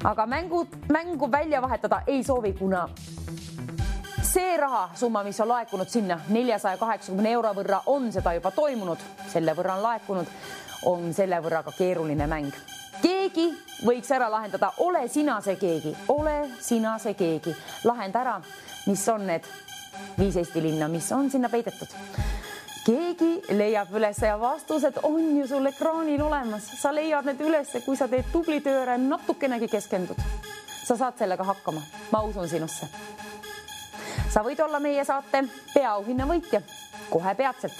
Aga mängu välja vahetada ei soovi, kuna see rahasumma, mis on laekunud sinna 480 euro võrra, on seda juba toimunud. Selle võrra on laekunud, on selle võrra ka keeruline mäng. Keegi võiks ära lahendada, ole sina see keegi. Lahenda ära, mis on need 5 Eesti linna, mis on sinna peidetud. Keegi leiab üles ja vastused on ju sul ekraanil olemas. Sa leiad need üles, kui sa teed tubli töö ära natukenegi keskendud. Sa saad sellega hakkama. Ma usun sinusse. Sa võid olla meie saate peaauhinna võitja kohe peatselt.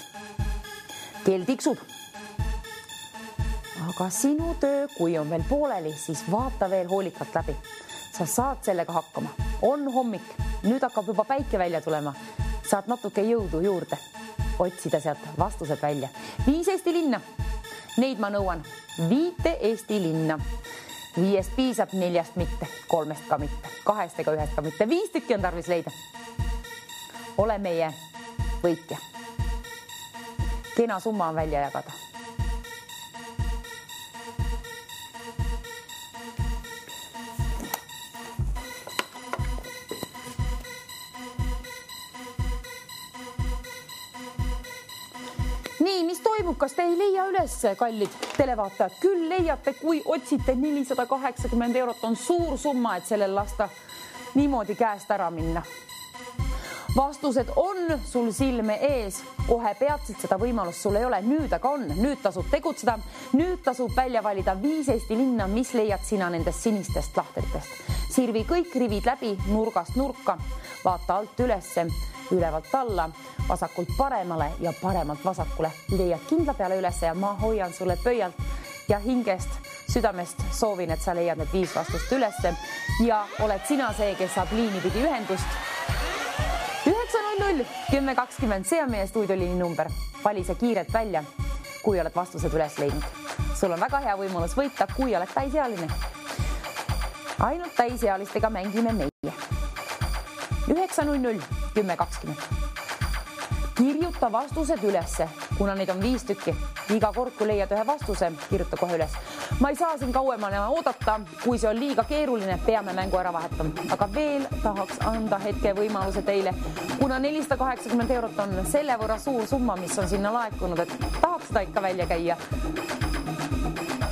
Kell tiksub. Aga sinu töö, kui on veel pooleli, siis vaata veel hoolikalt läbi. Sa saad sellega hakkama. On hommik. Nüüd hakkab juba päike välja tulema. Saad natuke jõudu juurde. Otsida sealt vastused välja. 5 Eesti linna. Neid ma nõuan. 5 Eesti linna. 5 piisab, 4 mitte, 3 ka mitte, 2 ega 1 ka mitte. 5 tükki on tarvis leida. Ole meie võitja. Kena summa on välja jagada. Nii, mis toimub? Kas te ei leia üles, kallid televaatajad? Küll leiate, kui otsite 480 eurot on suur summa, et sellel lasta niimoodi käest ära minna. Vastused on sul silme ees. Kohe peatselt seda võimalust sul ei ole. Nüüd aga on. Nüüd tasub tegutseda. Nüüd tasub välja valida 5 Eesti linna, mis leiad sina nendest sinistest lahtritest. Sirvi kõik rivid läbi, nurgast nurka. Vaata alt ülesse, ülevalt alla, vasakult paremale ja paremalt vasakule. Leiad kindla peale ülesse ja ma hoian sulle pöialt ja hingest, südamest soovin, et sa leiad need 5 vastust ülesse ja oled sina see, kes saab liini pidi ühendust. 9.00, 10.20, see on meie stuudioliini number. Vali see kiirelt välja, kui oled vastused üles leidnud. Sul on väga hea võimalus võita, kui oled täisealine. Ainult täisealistega mängime meie. 9.00, 10.20. Kirjuta vastused ülesse, kuna neid on 5 tükki. iga kord, kui leiad ühe vastuse, kirjuta kohe üles. Ma ei saa siin kauemana oodata, kui see on liiga keeruline, peame mängu ära vahetama. Aga veel tahaks anda hetke võimaluse teile, kuna 480 eurot on selle võrra suur summa, mis on sinna laekunud, et tahaks seda ikka välja käia.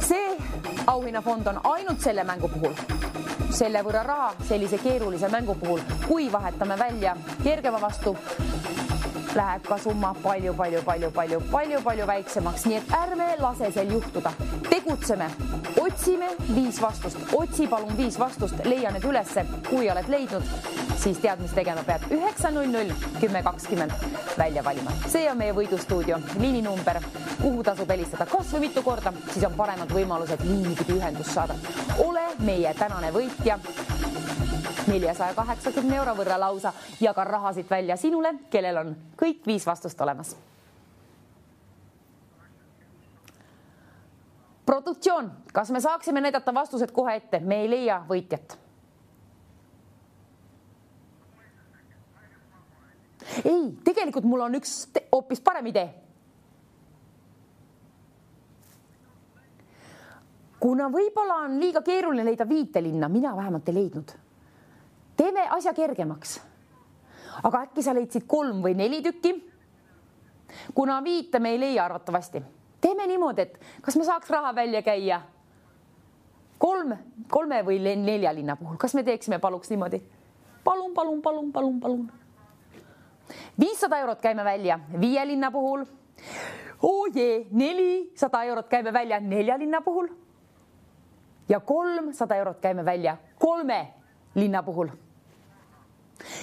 See auhinnafond on ainult selle mängu puhul. Selle võrra raha sellise keerulise mängu puhul, kui vahetame välja kergema vastu, läheb ka summa palju väiksemaks, nii et ärme lase sel juhtuda. Tegutseme, otsime 5 vastust, otsi palun 5 vastust, leia need ülesse, kui oled leidnud, siis tead, mis tegema pead 900 1020 välja valima. See on meie võidustuudio liininumber, kuhu tasub helistada kas või mitu korda, siis on paremad võimalused liinipidi ühendust saada. Ole meie tänane võitja 480 euro võrra lausa ja ka rahasid välja sinule, kellel on kõik 5 vastust olemas. Produktsioon, kas me saaksime näidata vastused kohe ette? Me ei leia võitjat. Ei, tegelikult mul on üks hoopis parem idee. Kuna võib-olla on liiga keeruline leida 5 linna, mina vähemalt ei leidnud. Teeme asja kergemaks. Aga äkki sa leidsid 3 või 4 tükki? Kuna 5 me ei leia arvatavasti. Teeme niimoodi, et kas me saaks raha välja käia 3 või 4 linna puhul? Kas me teeksime paluks niimoodi? Palun. 500 eurot käime välja 5 linna puhul. 400 eurot käime välja 4 linna puhul. Ja 300 eurot käime välja 3 linna puhul.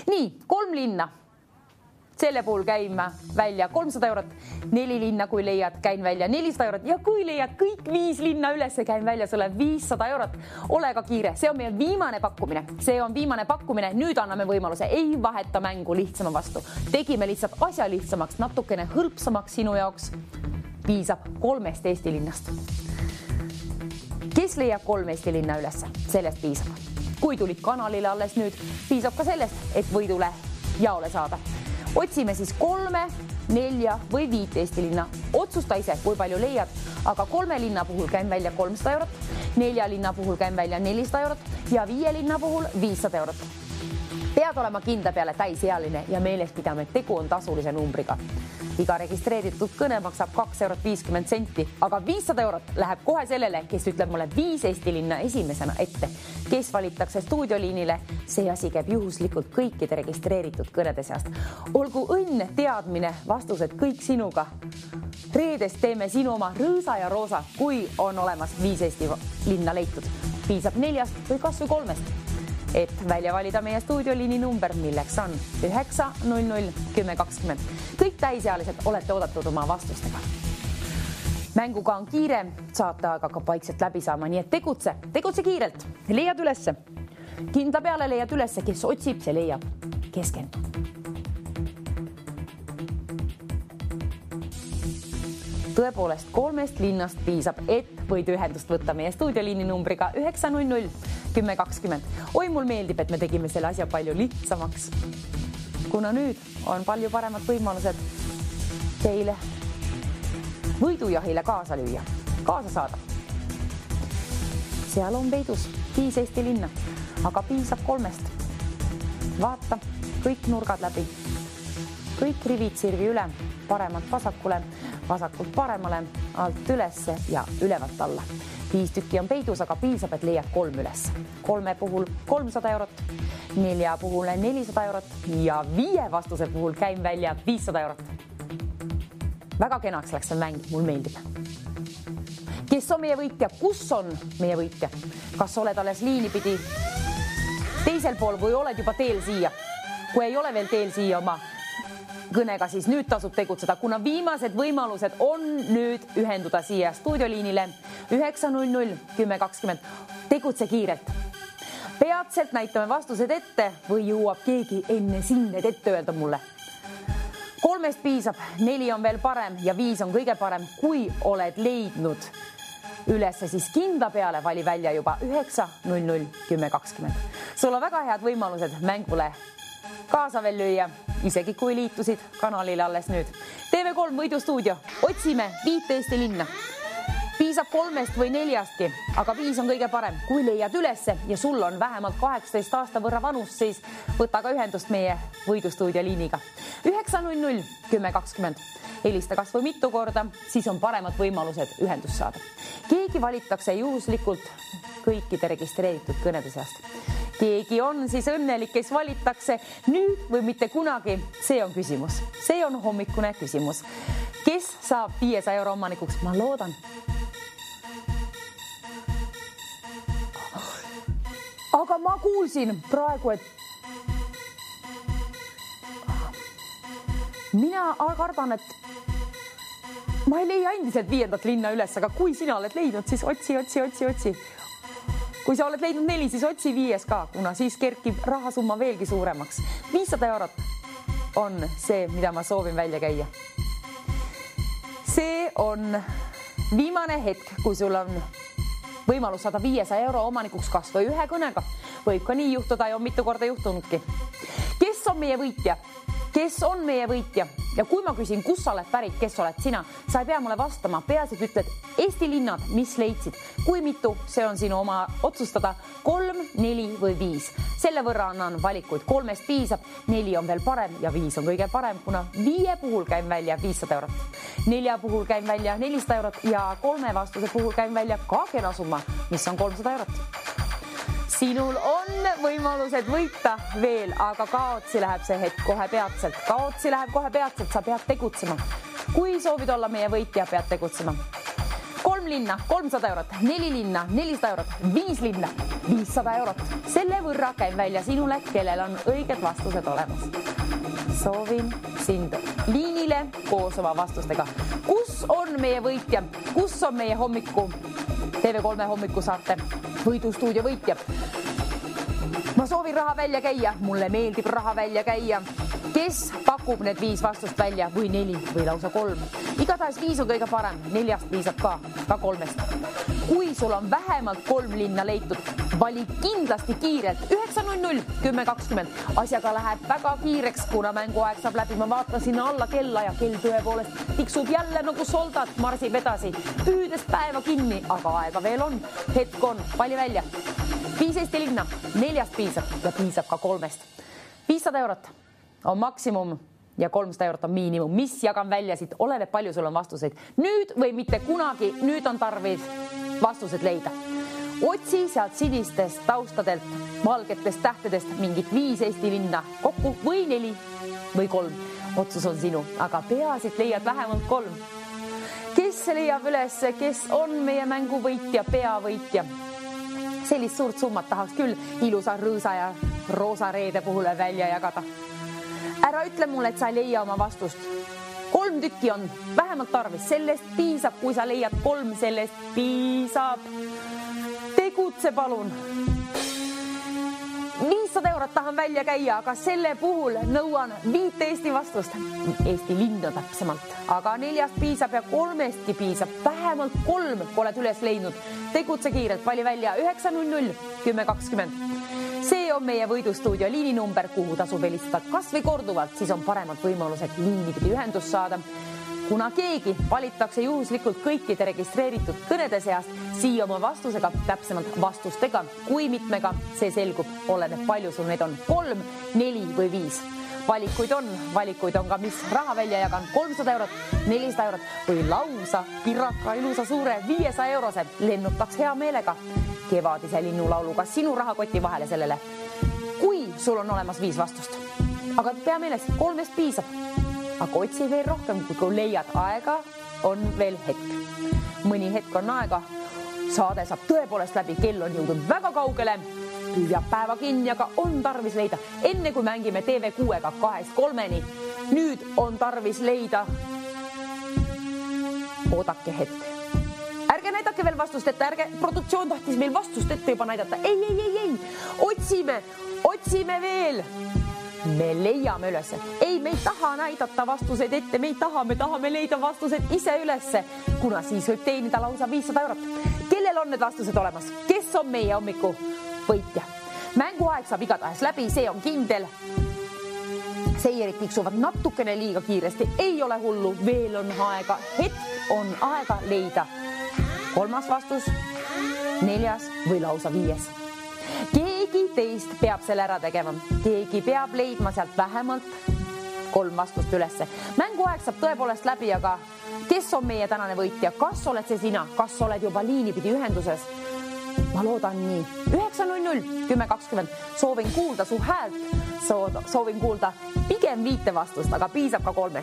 Nii, 3 linna. Selle puhul käime välja 300 eurot, 4 linna, kui leiad, käin välja 400 eurot ja kui leiad kõik 5 linna üles, käin välja sulle 500 eurot. Ole ka kiire, see on meie viimane pakkumine. Nüüd anname võimaluse, ei vaheta mängu lihtsama vastu. Tegime lihtsalt asja lihtsamaks, natukene hõlpsamaks sinu jaoks. Piisab 3 Eesti linnast. Kes leiab 3 Eesti linna üles? Sellest piisab. Kui tulid kanalile alles nüüd, piisab ka sellest, et võidule jaole saada. Otsime siis 3, 4 või 5 Eesti linna. Otsusta ise, kui palju leiad, aga 3 linna puhul käin välja 300 eurot, 4 linna puhul käin välja 400 eurot ja 5 linna puhul 500 eurot. Pead olema kindla peale täisealine ja meeles pidame, et tegu on tasulise numbriga. Iga registreeritud kõne maksab 2,50 €, aga 500 eurot läheb kohe sellele, kes ütleb mulle 5 Eesti linna esimesena ette. Kes valitakse stuudioliinile, see asi käib juhuslikult kõikide registreeritud kõnede seast. Olgu õnn, teadmine, vastused kõik sinuga. Reedest teeme sinu oma rõõsa ja roosa, kui on olemas 5 Eesti linna leitud. Piisab 4 või kas või 3. Et välja valida meie stuudioliini number, milleks on 900 1020. Kõik täisealised olete oodatud oma vastustega. Mänguga on kiire, saate aga ka vaikselt läbi saama, nii et tegutse kiirelt, leiad ülesse. Kindla peale leiad ülesse, kes otsib, see leiab. Keskendu. Tõepoolest 3 linnast piisab, et võid ühendust võtta meie stuudioliini numbriga 900 1020. Oi, mul meeldib, et me tegime selle asja palju lihtsamaks. Kuna nüüd on palju paremad võimalused teile võidujahile kaasa lüüa, kaasa saada. Seal on peidus 5 Eesti linna, aga piisab 3. Vaata kõik nurgad läbi, kõik rivid sirvi üle, paremalt vasakule, vasakult paremale, alt ülesse ja ülevalt alla. 5 tükki on peidus, aga piisab, et leiad 3 üles. 3 puhul 300 eurot, 4 puhul 400 eurot ja 5 vastuse puhul käin välja 500 eurot. Väga kenaks läks see mäng, mul meeldib. Kes on meie võitja? Kus on meie võitja? Kas oled alles liinipidi teisel pool või oled juba teel siia? Kui ei ole veel teel siia oma kõnega, siis nüüd tasub tegutseda, kuna viimased võimalused on nüüd ühenduda siia stuudioliinile 900 1020. Tegutse kiirelt. Peatselt näitame vastused ette või jõuab keegi enne sind need ette öelda mulle. 3 piisab, 4 on veel parem ja 5 on kõige parem. Kui oled leidnud ülesse, siis kindla peale vali välja juba 900 1020. Sul on väga head võimalused mängule kaasa veel lüüa, isegi kui liitusid kanalile alles nüüd. TV3 võidustuudio, otsime 5 Eesti linna. Piisab 3 või 4-ski, aga 5 on kõige parem. Kui leiad ülesse ja sul on vähemalt 18 aasta võrra vanust, siis võta ka ühendust meie võidustuudio liiniga. 900 1020. Helista kas või mitu korda, siis on paremad võimalused ühendust saada. Keegi valitakse juhuslikult kõikide registreeritud kõnede seast. Keegi on siis õnnelik, kes valitakse nüüd või mitte kunagi. See on küsimus. See on hommikune küsimus. Kes saab 500 euro omanikuks? Ma loodan. Aga ma kuulsin praegu, et mina kardan, et ma ei leia endiselt 5. linna üles, aga kui sina oled leidnud, siis otsi. Kui sa oled leidnud 4, siis otsi 5 ka, kuna siis kerkib rahasumma veelgi suuremaks. 500 eurot on see, mida ma soovin välja käia. See on viimane hetk, kui sul on võimalus saada 500 euro omanikuks kas või ühe kõnega. Võib ka nii juhtuda ja on mitu korda juhtunudki. Kes on meie võitja? Kes on meie võitja? Ja kui ma küsin, kus sa oled pärit, kes oled sina, sa ei pea mulle vastama. Peaasi, et ütled Eesti linnad, mis leidsid. Kui mitu, see on sinu oma otsustada. 3, 4 või 5. Selle võrra annan valikuid. 3 piisab, 4 on veel parem ja 5 on kõige parem, kuna 5 puhul käin välja 500 eurot. 4 puhul käin välja 400 eurot ja 3 vastuse puhul käin välja ka kena summa, mis on 300 eurot. Sinul on võimalused võita veel, aga kaotsi läheb see hetk kohe peatselt. Kaotsi läheb kohe peatselt, sa pead tegutsema. Kui soovid olla meie võitja, pead tegutsema. 3 linna, 300 eurot, 4 linna, 400 eurot, 5 linna, 500 eurot. Selle võrra käin välja sinule, kellel on õiged vastused olemas. Soovin sind liinile koos oma vastustega. Kus on meie võitja? Kus on meie hommiku, TV3 hommikusaarte võidustuudio võitja? Ma soovin raha välja käia, mulle meeldib raha välja käia. Kes pakub need 5 vastust välja või 4 või lausa 3? Igatahes 5 on kõige parem, 4 piisab ka 3. Kui sul on vähemalt 3 linna leitud, vali kindlasti kiirelt 900 1020. Asjaga läheb väga kiireks, kuna mänguaeg saab läbi. Ma vaatan sinna alla kella ja kell tõepoolest tiksub jälle nagu soldat, marsib edasi, püüdes päeva kinni, aga aega veel on. Hetk on, vali välja. 5 Eesti linna, 4 piisab ja piisab ka 3. 500 eurot on maksimum ja 300 eurot on miinimum. Mis jagan välja siit, oleneb palju sul on vastuseid. Nüüd või mitte kunagi, nüüd on tarvis vastused leida. Otsi sealt sinistest taustadelt, valgetest tähtedest mingit 5 Eesti linna kokku või 4 või 3. Otsus on sinu, aga peasid leiad vähemalt 3. Kes leiab üles, kes on meie mängu võitja, peavõitja? Sellist suurt summat tahaks küll ilusa rõõsa ja roosa reede puhul välja jagada. Ära ütle mulle, et sa ei leia oma vastust. 3 tükki on vähemalt tarvis. Sellest piisab, kui sa leiad 3, sellest piisab. Tegutse palun. 500 eurot tahan välja käia, aga selle puhul nõuan 5 Eesti vastust. Eesti linna täpsemalt. Aga 4 piisab ja 3 piisab. Vähemalt 3 oled üles leidnud. Tegutse kiirelt, vali välja 900 1020. See on meie võidustuudio liininumber, kuhu tasub helistada kas või korduvalt, siis on paremad võimalused liinipidi ühendust saada. Kuna keegi valitakse juhuslikult kõikide registreeritud kõnede seast, siia oma vastusega, täpsemalt vastustega, kui mitmega see selgub, oleneb palju sul need on 3, 4 või 5. Valikuid on ka, mis raha välja jagan 300 eurot, 400 eurot või lausa piraka ilusa suure 500 eurose lennutaks hea meelega kevadise linnulauluga sinu rahakoti vahele sellele, kui sul on olemas 5 vastust. Aga pea meeles, 3 piisab. Aga otsi veel rohkem, kui leiad aega, on veel hetk. Mõni hetk on aega, saade saab tõepoolest läbi, kell on jõudnud väga kaugele, püüab päeva kinni, aga on tarvis leida. Enne kui mängime TV6-ga 2-3-ni, nüüd on tarvis leida. Oodake hetk. Ärge näidake veel vastust ette, produktsioon tahtis meil vastust ette juba näidata. Ei. Otsime veel. Me leiame ülesse. Ei, me ei taha näidata vastuseid ette, me tahame leida vastused ise ülesse, kuna siis võib teenida lausa 500 eurot. Kellel on need vastused olemas? Kes on meie hommiku võitja? Mänguaeg saab igatahes läbi, see on kindel. seirid tiksuvad natukene liiga kiiresti, ei ole hullu, veel on aega, hetk on aega leida 3. vastus, 4. või lausa 5. Keegi teist peab selle ära tegema, keegi peab leidma sealt vähemalt 3 vastust ülesse. Mänguaeg saab tõepoolest läbi, aga kes on meie tänane võitja? Kas oled see sina? Kas oled juba liinipidi ühenduses? Ma loodan nii. 9.00, 10.20. Soovin kuulda su häält, soovin kuulda pigem 5 vastust, aga piisab ka 3.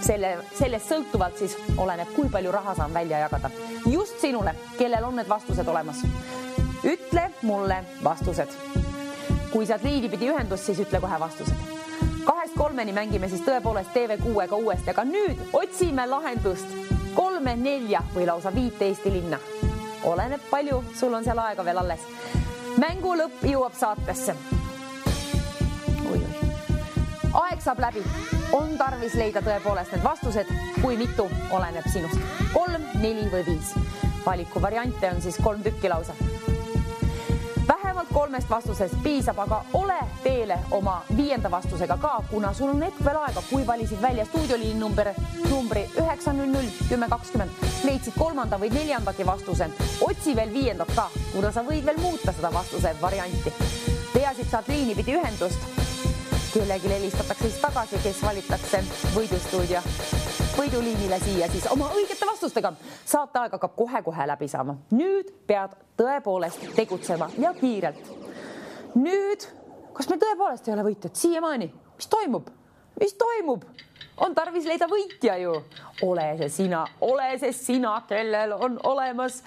Sellest sõltuvalt siis oleneb, kui palju raha saan välja jagada. Just sinule, kellel on need vastused olemas. Ütle mulle vastused. Kui saad liinipidi ühendust, siis ütle kohe vastused. 2-3 mängime siis tõepoolest TV6-ga uuesti, aga nüüd otsime lahendust 3, 4 või lausa 5 Eesti linna. Oleneb palju, sul on seal aega veel alles. Mängu lõpp jõuab saatesse. Aeg saab läbi. On tarvis leida tõepoolest need vastused, kui mitu oleneb sinust. 3, 4 või 5. Valiku variante on siis 3 tükki lausa. Vähemalt 3 vastusest piisab, aga ole teele oma 5. vastusega ka, kuna sul on hetk veel aega, kui valisid välja stuudioliini numbri 9.00, 10.20, leidsid 3. või 4. vastuse, otsi veel 5. ka, kuna sa võid veel muuta seda vastuse varianti. Peasid saad liinipidi ühendust, kellegi helistatakse siis tagasi, kes valitakse võidustuudio võiduliinile siia siis oma õigete vastustega. Saate aeg hakkab kohe-kohe läbi saama. Nüüd pead tõepoolest tegutsema ja kiirelt. Nüüd, kas me tõepoolest ei ole võitjad? Siiamaani. Mis toimub? Mis toimub? On tarvis leida võitja ju. Ole see sina, kellel on olemas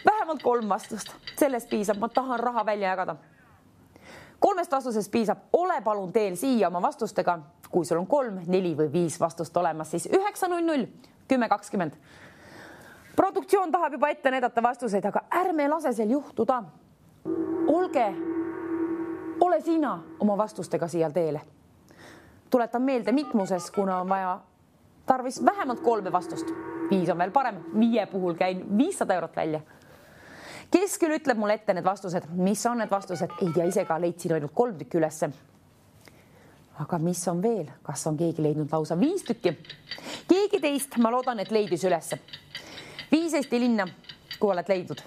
vähemalt 3 vastust. Sellest piisab, ma tahan raha välja jagada. 3 vastusest piisab, ole palun teel siia oma vastustega, kui sul on 3, 4 või 5 vastust olemas, siis 9.00, 10.20. Produktsioon tahab juba ette näidata vastuseid, aga ärme lase seal juhtuda. Ole sina oma vastustega siia teele. Tuletan meelde mitmuses, kuna on vaja tarvis vähemalt 3 vastust. 5 on veel parem, 5 puhul käin 500 eurot välja. Kes küll ütleb mulle ette need vastused? Mis on need vastused? Ei tea ise ka, leidsin ainult 3 tükki ülesse. Aga mis on veel? Kas on keegi leidnud lausa 5 tükki? Keegi teist, ma loodan, et leidis ülesse. 5 Eesti linna, kui oled leidnud.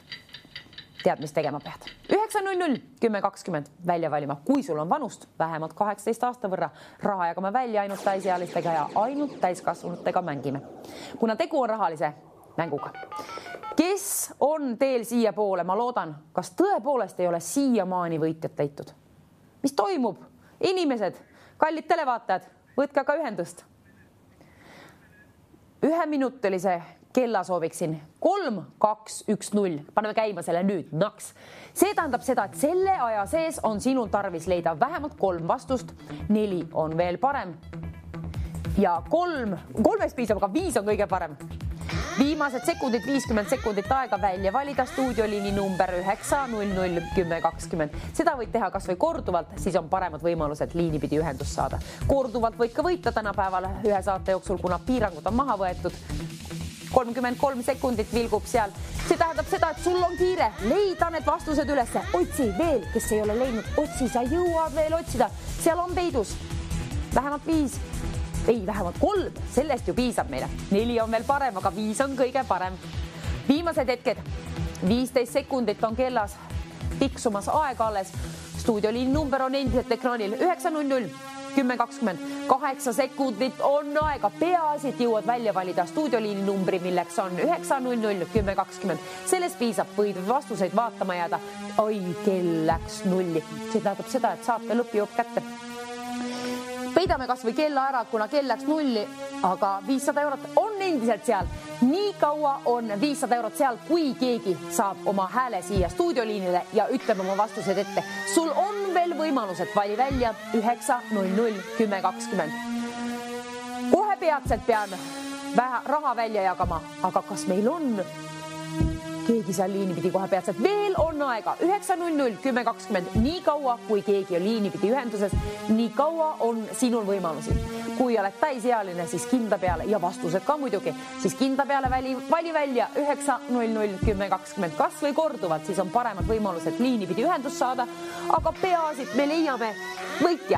Tead, mis tegema pead. 9.00, 10.20 välja valima. Kui sul on vanust, vähemalt 18 aasta võrra, raha jagame välja ainult täisealistega ja ainult täiskasvanutega mängime. Kuna tegu on rahalise mänguga. Kes on teel siia poole? Ma loodan, kas tõepoolest ei ole siiamaani võitjat leitud? Mis toimub? Inimesed, kallid televaatajad, võtke ka ühendust. 1-minutilise kella sooviksin 3, 2, 1, 0. Paneme käima selle nüüd. Naks. See tähendab seda, et selle aja sees on sinul tarvis leida vähemalt 3 vastust. 4 on veel parem. Ja 3 piisab, aga 5 on kõige parem. Viimased sekundid, 50 sekundit aega välja valida stuudioliini number 9.00, 10.20. Seda võid teha kas või korduvalt, siis on paremad võimalused liinipidi ühendust saada. Korduvalt võid ka võita tänapäeval ühe saate jooksul, kuna piirangud on maha võetud. 33 sekundit vilgub seal. See tähendab seda, et sul on kiire. Leida need vastused ülesse. Otsi veel, kes ei ole leidnud. Otsi, sa jõuad veel otsida. Seal on peidus. Vähemalt 5. Ei, vähemalt 3, sellest ju piisab meile. 4 on veel parem, aga 5 on kõige parem. Viimased hetked, 15 sekundit on kellas tiksumas aega alles. Stuudioliini number on endiselt ekraanil 9.00, 10.20. 8 sekundit on aega. Peaasi, et jõuad välja valida stuudioliini numbri, milleks on 9.00, 10.20. Sellest piisab, võid vastuseid vaatama jääda. Oi, kell läks 0. See tähendab seda, et saate lõpp jõuab kätte. Peidame kas või kella ära, kuna kell läks 0, aga 500 eurot on endiselt seal. Nii kaua on 500 eurot seal, kui keegi saab oma hääle siia stuudioliinile ja ütleb oma vastused ette. Sul on veel võimalused, vali välja 9.00, 10.20. Kohe peatselt peame raha välja jagama, aga kas meil on keegi seal liinipidi kohe peatselt? Veel on aega 9.00, 10.20. Nii kaua, kui keegi on liinipidi ühenduses, nii kaua on sinul võimalusi. Kui oled täisealine, siis kinda peale ja vastused ka muidugi, siis kinda peale vali välja 9.00, 10.20. Kas või korduvalt, siis on paremad võimalused liinipidi ühendus saada, aga peaasi, me leiame võitja.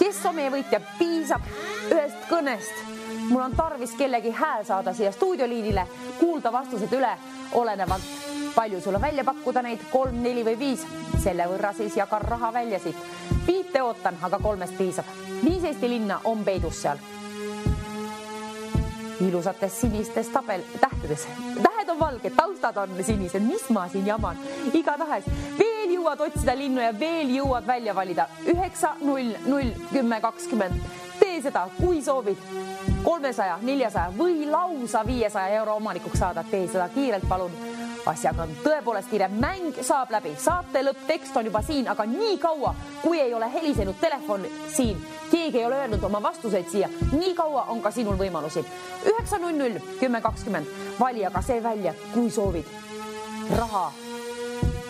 Kes kes on meie võitja, piisab ühest kõnest. Mul on tarvis kellegi hääl saada siia stuudioliinile, kuulda vastused üle, olenevalt palju sul on välja pakkuda neid, 3, 4 või 5. Selle võrra siis jagan raha välja siit. 5 ootan, aga 3 piisab. 5 Eesti linna on peidus seal. Ilusates sinistes tähtedes. Tähed on valged, taustad on sinised. Mis ma siin jaman? Igatahes veel jõuad otsida linnu ja veel jõuad välja valida. 9, 0, 0, 10, 20. Tee seda, kui soovid 300, 400 või lausa 500 euro omanikuks saada. Tee seda kiirelt, palun. Asjaga on tõepoolest kiire. Mäng saab läbi. Saate lõpptekst on juba siin, aga nii kaua, kui ei ole helisenud telefon siin, keegi ei ole öelnud oma vastuseid siia, nii kaua on ka sinul võimalusi. 9, 0, 0, 10, 20. Vali aga see välja, kui soovid raha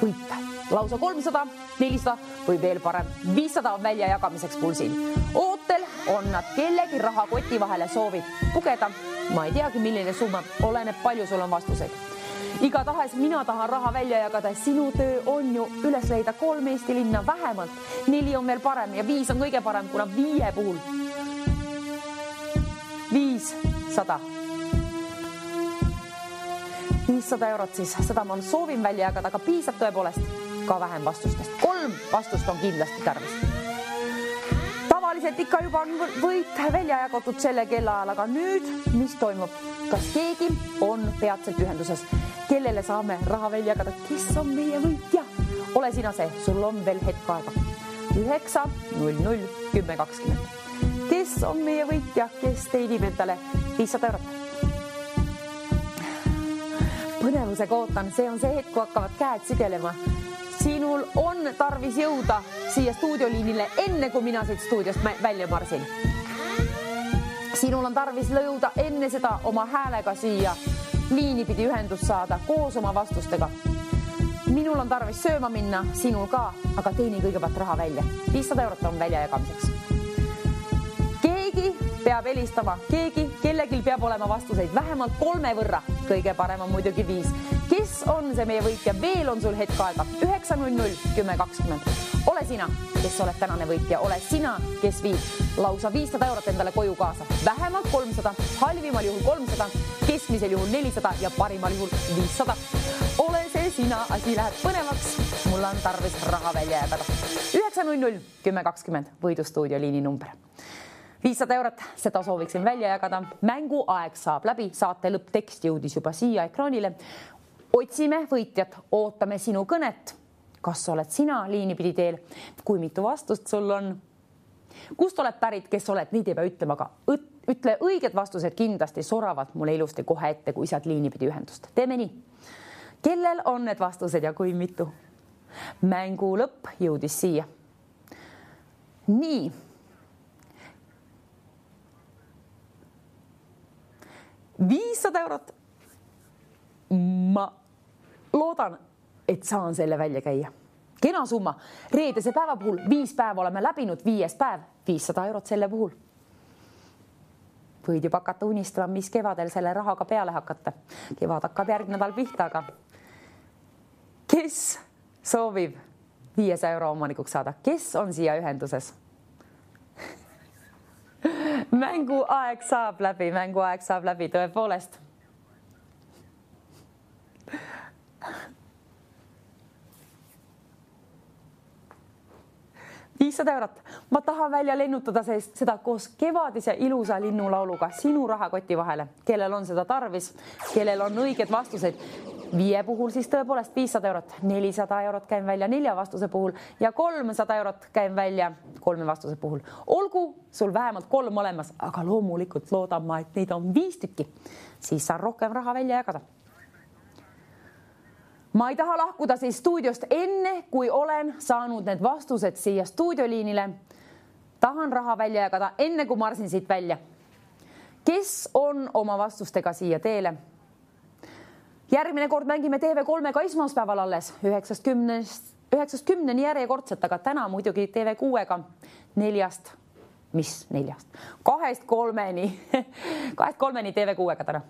võita. Lausa 300, 400 või veel parem 500 on välja jagamiseks pulsil. Ootel on nad kellegi rahakoti vahele soovib pugeda. Ma ei teagi, milline summa, oleneb palju sul on vastuseid. Igatahes mina tahan raha välja jagada. Sinu töö on ju üles leida 3 Eesti linna vähemalt. 4 on veel parem ja 5 on kõige parem, kuna 5 puhul 500. 500 eurot siis, seda ma soovin välja jagada, aga piisab tõepoolest ka vähem vastustest. 3 vastust on kindlasti tarvis. Tavaliselt ikka juba on võit välja jagatud selle kellaajal, aga nüüd, mis toimub? Kas keegi on peatselt ühenduses? Kellele saame raha välja jagada? Kes on meie võitja? Ole sina see, sul on veel hetk aega. 9, 0, 0, 10, 20. Kes on meie võitja? Kes teenib endale 500 eurot? Põnevusega ootan, see on see hetk, kui hakkavad käed sügelema. Sinul on tarvis jõuda siia stuudioliinile enne, kui mina siit stuudiost välja marsin. Sinul on tarvis jõuda enne seda oma häälega siia liini pidi ühendust saada koos oma vastustega. Minul on tarvis sööma minna, sinul ka, aga teeni kõigepealt raha välja. 500 eurot on välja jagamiseks. Keegi peab helistama, kellelgi peab olema vastuseid vähemalt 3 võrra. Kõige parem on muidugi 5. Kes on see meie võitja? Veel on sul hetk aega. 9, 0, 0, 10, 20. Ole sina, kes oled tänane võitja. Ole sina, kes viib lausa 500 eurot endale koju kaasa. Vähemalt 300, halvimal juhul 300, keskmisel juhul 400 ja parimal juhul 500. Ole see sina, asi läheb põnevaks. Mul on tarvis raha välja jagada. 9, 0, 0, 10, 20 võidustuudioliini number. 500 eurot, seda sooviksin välja jagada. Mängu aeg saab läbi, saate lõpptekst jõudis juba siia ekraanile. Otsime võitjat, ootame sinu kõnet. Kas oled sina liinipidi teel? Kui mitu vastust sul on? Kust oled pärit, kes oled? Nii ei pea ütlema, aga ütle õiged vastused kindlasti soravad mulle ilusti kohe ette, kui saad liinipidi ühendust. Teeme nii. Kellel on need vastused ja kui mitu? Mängu lõpp jõudis siia. Nii. €500. Ma loodan, et saan selle välja käia. Kena summa. Reedese päeva puhul 5 päeva oleme läbinud, 5. päev, 500 eurot selle puhul. Võid juba hakata unistama, mis kevadel selle rahaga peale hakata. Kevad hakkab järgmine nädal pihta, aga kes soovib 500 euro omanikuks saada? Kes on siia ühenduses? Mänguaeg saab läbi, tõepoolest. €500. Ma tahan välja lennutada seda koos kevadise ilusa linnulauluga sinu rahakoti vahele. Kellel on seda tarvis, kellel on õiged vastused. 5 puhul siis tõepoolest 500 eurot, 400 eurot käin välja 4 vastuse puhul ja 300 eurot käin välja 3 vastuse puhul. Olgu sul vähemalt 3 olemas, aga loomulikult loodan ma, et neid on 5 tükki. Siis saan rohkem raha välja jagada. Ma ei taha lahkuda siis stuudiost enne, kui olen saanud need vastused siia stuudioliinile. Tahan raha välja jagada enne, kui marsin siit välja. Kes on oma vastustega siia teele? Järgmine kord mängime TV3-ga esmaspäeval alles 9-10 järjekordselt, aga täna muidugi TV6-ga 4-st. Mis 4-st? 2-3-ni. 2-3-ni TV6-ga täna.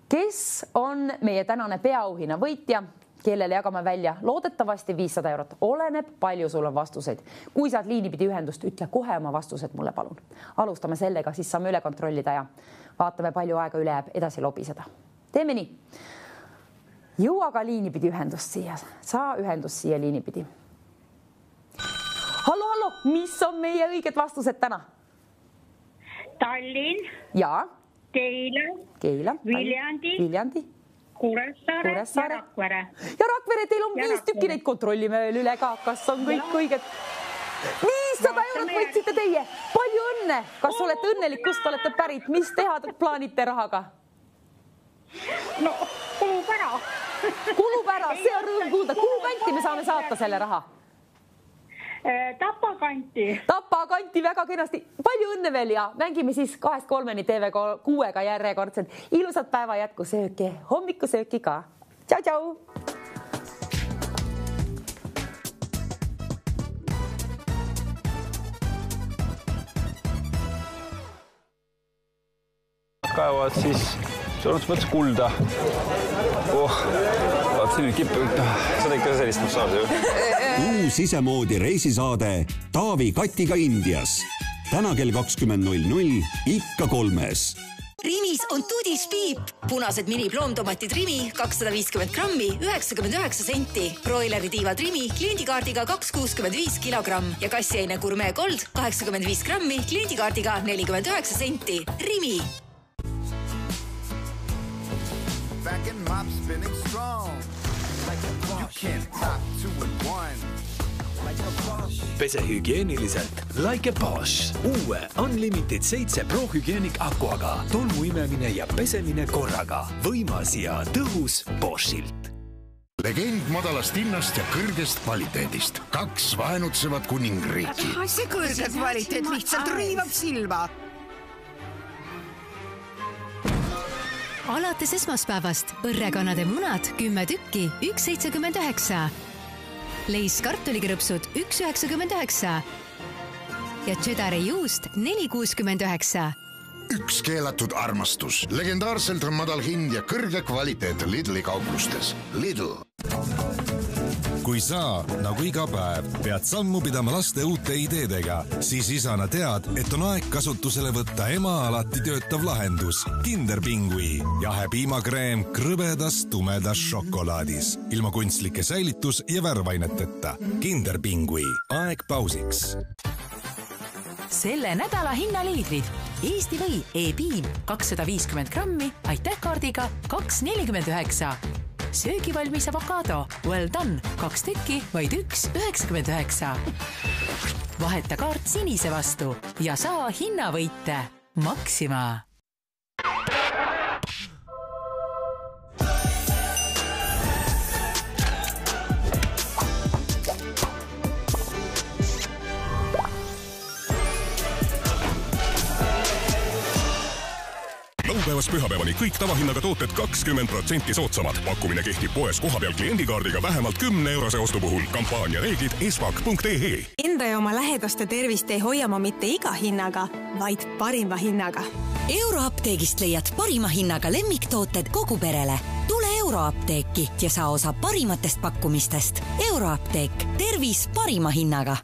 Kes on meie tänane peaauhinna võitja? kellele jagame välja loodetavasti 500 eurot. Oleneb, palju sul on vastuseid. Kui saad liinipidi ühendust, ütle kohe oma vastused mulle palun. Alustame sellega, siis saame üle kontrollida ja vaatame, palju aega üle jääb edasi lobiseda. Teeme nii. Jõua ka liinipidi ühendust siia. Saa ühendust siia liinipidi. Hallo, mis on meie õiged vastused täna? Tallinn. Ja. Keila. Viljandi. Kuressaare ja Rakvere. Ja Rakvere, teil on 5 tükki, neid kontrollime veel üle ka, kas on kõik õiged. 500 eurot võitsite teie. Palju õnne. Kas olete õnnelik, kust olete pärit? Mis teha plaanite rahaga? No, kulub ära. Kulub ära, see on rõõm kuulda. Kuhu kanti me saame saata selle raha? Tapa kanti väga kenasti. Palju õnne veel ja mängime siis 2-3 TV6-ga järjekordselt. Ilusat päeva jätku sööki, hommikusööki ka. Tšau! Kaevavad siis sõnus mõttes kulda. Vaatasin nüüd kippe. Sa ikka sellist saada ju. Uus isemoodi reisisaade Taavi Katiga Indias. Täna kell 20.00 ikka 3. Rimis on Tudis Piip. Punased mini-ploomtomatid Rimi 250 grammi 99 senti. Broileri tiivad Rimi kliendikaardiga 2,65 kilogramm ja kassiaine Gourmet Gold 85 grammi kliendikaardiga 49 senti. Rimi. Back in mop spinning strong. You can't top 2 in 1. Pese hügieniliselt like a Bosch. Uue Unlimited 7 Pro Hügienik Aquaga. Tolmu imemine ja pesemine korraga. Võimas ja tõhus Boschilt. Legend madalast hinnast ja kõrgest kvaliteedist. 2 vaenutsevad kuningriiki. See kõrge kvaliteet lihtsalt riivab silma. Alates esmaspäevast õrrekanade munad 10 tükki 1,79. Leis kartulikrõpsud 1,99 ja Cheddari juust 4,69. Üks keelatud armastus. Legendaarselt madal hind ja kõrge kvaliteet Lidli kauplustes. Lidl. Kui sa, nagu iga päev, pead sammu pidama laste uute ideedega, siis isana tead, et on aeg kasutusele võtta ema alati töötav lahendus. Kinderpingui. Jahe piimakreem krõbedas tumedas šokolaadis. Ilma kunstlike säilitus- ja värvaineteta. Kinderpingui. Aeg pausiks. Selle nädala hinnaliidrid. Eesti või e-piim 250 grammi, aitäh kaardiga 2,49. Söögivalmis avokado, well done, 2 tükki, vaid 1,99. Vaheta kaart sinise vastu ja saa hinnavõite. Maxima. Laupäevast pühapäevani kõik tavahinnaga tooted 20% soodsamad. Pakkumine kehtib poes kohapeal kliendikaardiga vähemalt 10 eurose ostu puhul. Kampaania reeglid espak.ee. Enda ja oma lähedaste tervist ei hoia ma mitte iga hinnaga, vaid parima hinnaga. Euroapteegist leiad parima hinnaga lemmiktooted kogu perele. Tule Euroapteeki ja saa osa parimatest pakkumistest. Euroapteek. Tervis parima hinnaga.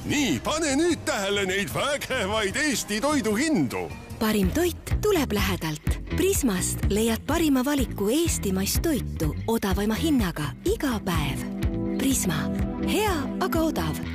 Nii, pane nüüd tähele neid vägevaid Eesti toiduhindu. Parim toit tuleb lähedalt. Prismast leiad parima valiku eestimaist toitu odavaima hinnaga iga päev. Prisma. Hea, aga odav.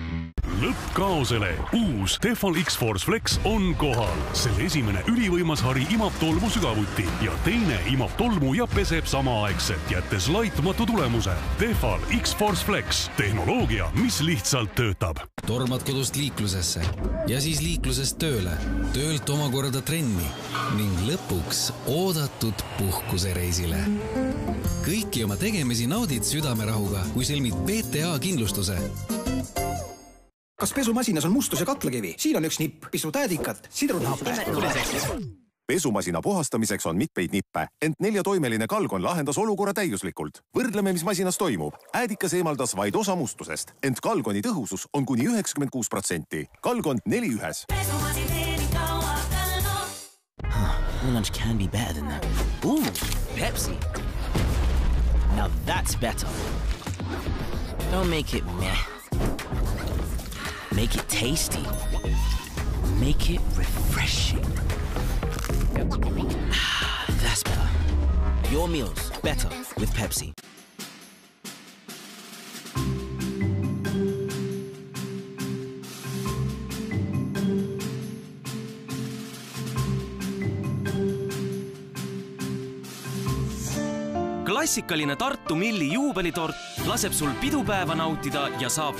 Lõppkaosele uus Tefal X-Force Flex on kohal. Selle esimene ülivõimas hari imab tolmu sügavuti ja teine imab tolmu ja peseb samaaegselt, jättes laitmatu tulemuse. Tefal X-Force Flex. Tehnoloogia, mis lihtsalt töötab. Tormad kodust liiklusesse ja siis liiklusest tööle. Töölt omakorda trenni ning lõpuks oodatud puhkusereisile. Kõiki oma tegemisi naudid südamerahuga, kui sõlmid PTA kindlustuse. Kas pesumasinas on mustus ja katlakivi? Siin on üks nipp, pisu täädikat, sidrunhappe. Pesumasina puhastamiseks on mitmeid nippe, ent 4-toimeline Kalgon lahendas olukorra täiuslikult. Võrdleme, mis masinas toimub. Äädikas eemaldas vaid osa mustusest, ent Kalgoni tõhusus on kuni 96%. Kalgon 4-1. My lunch can be better than that. Ooh, Pepsi. Now that's better. Don't make it meh. Make it tasty. Make it refreshing. That's better. Your meals better with Pepsi. Klassikaline Tartu Milli juubelitort laseb sul pidupäeva nautida ja saab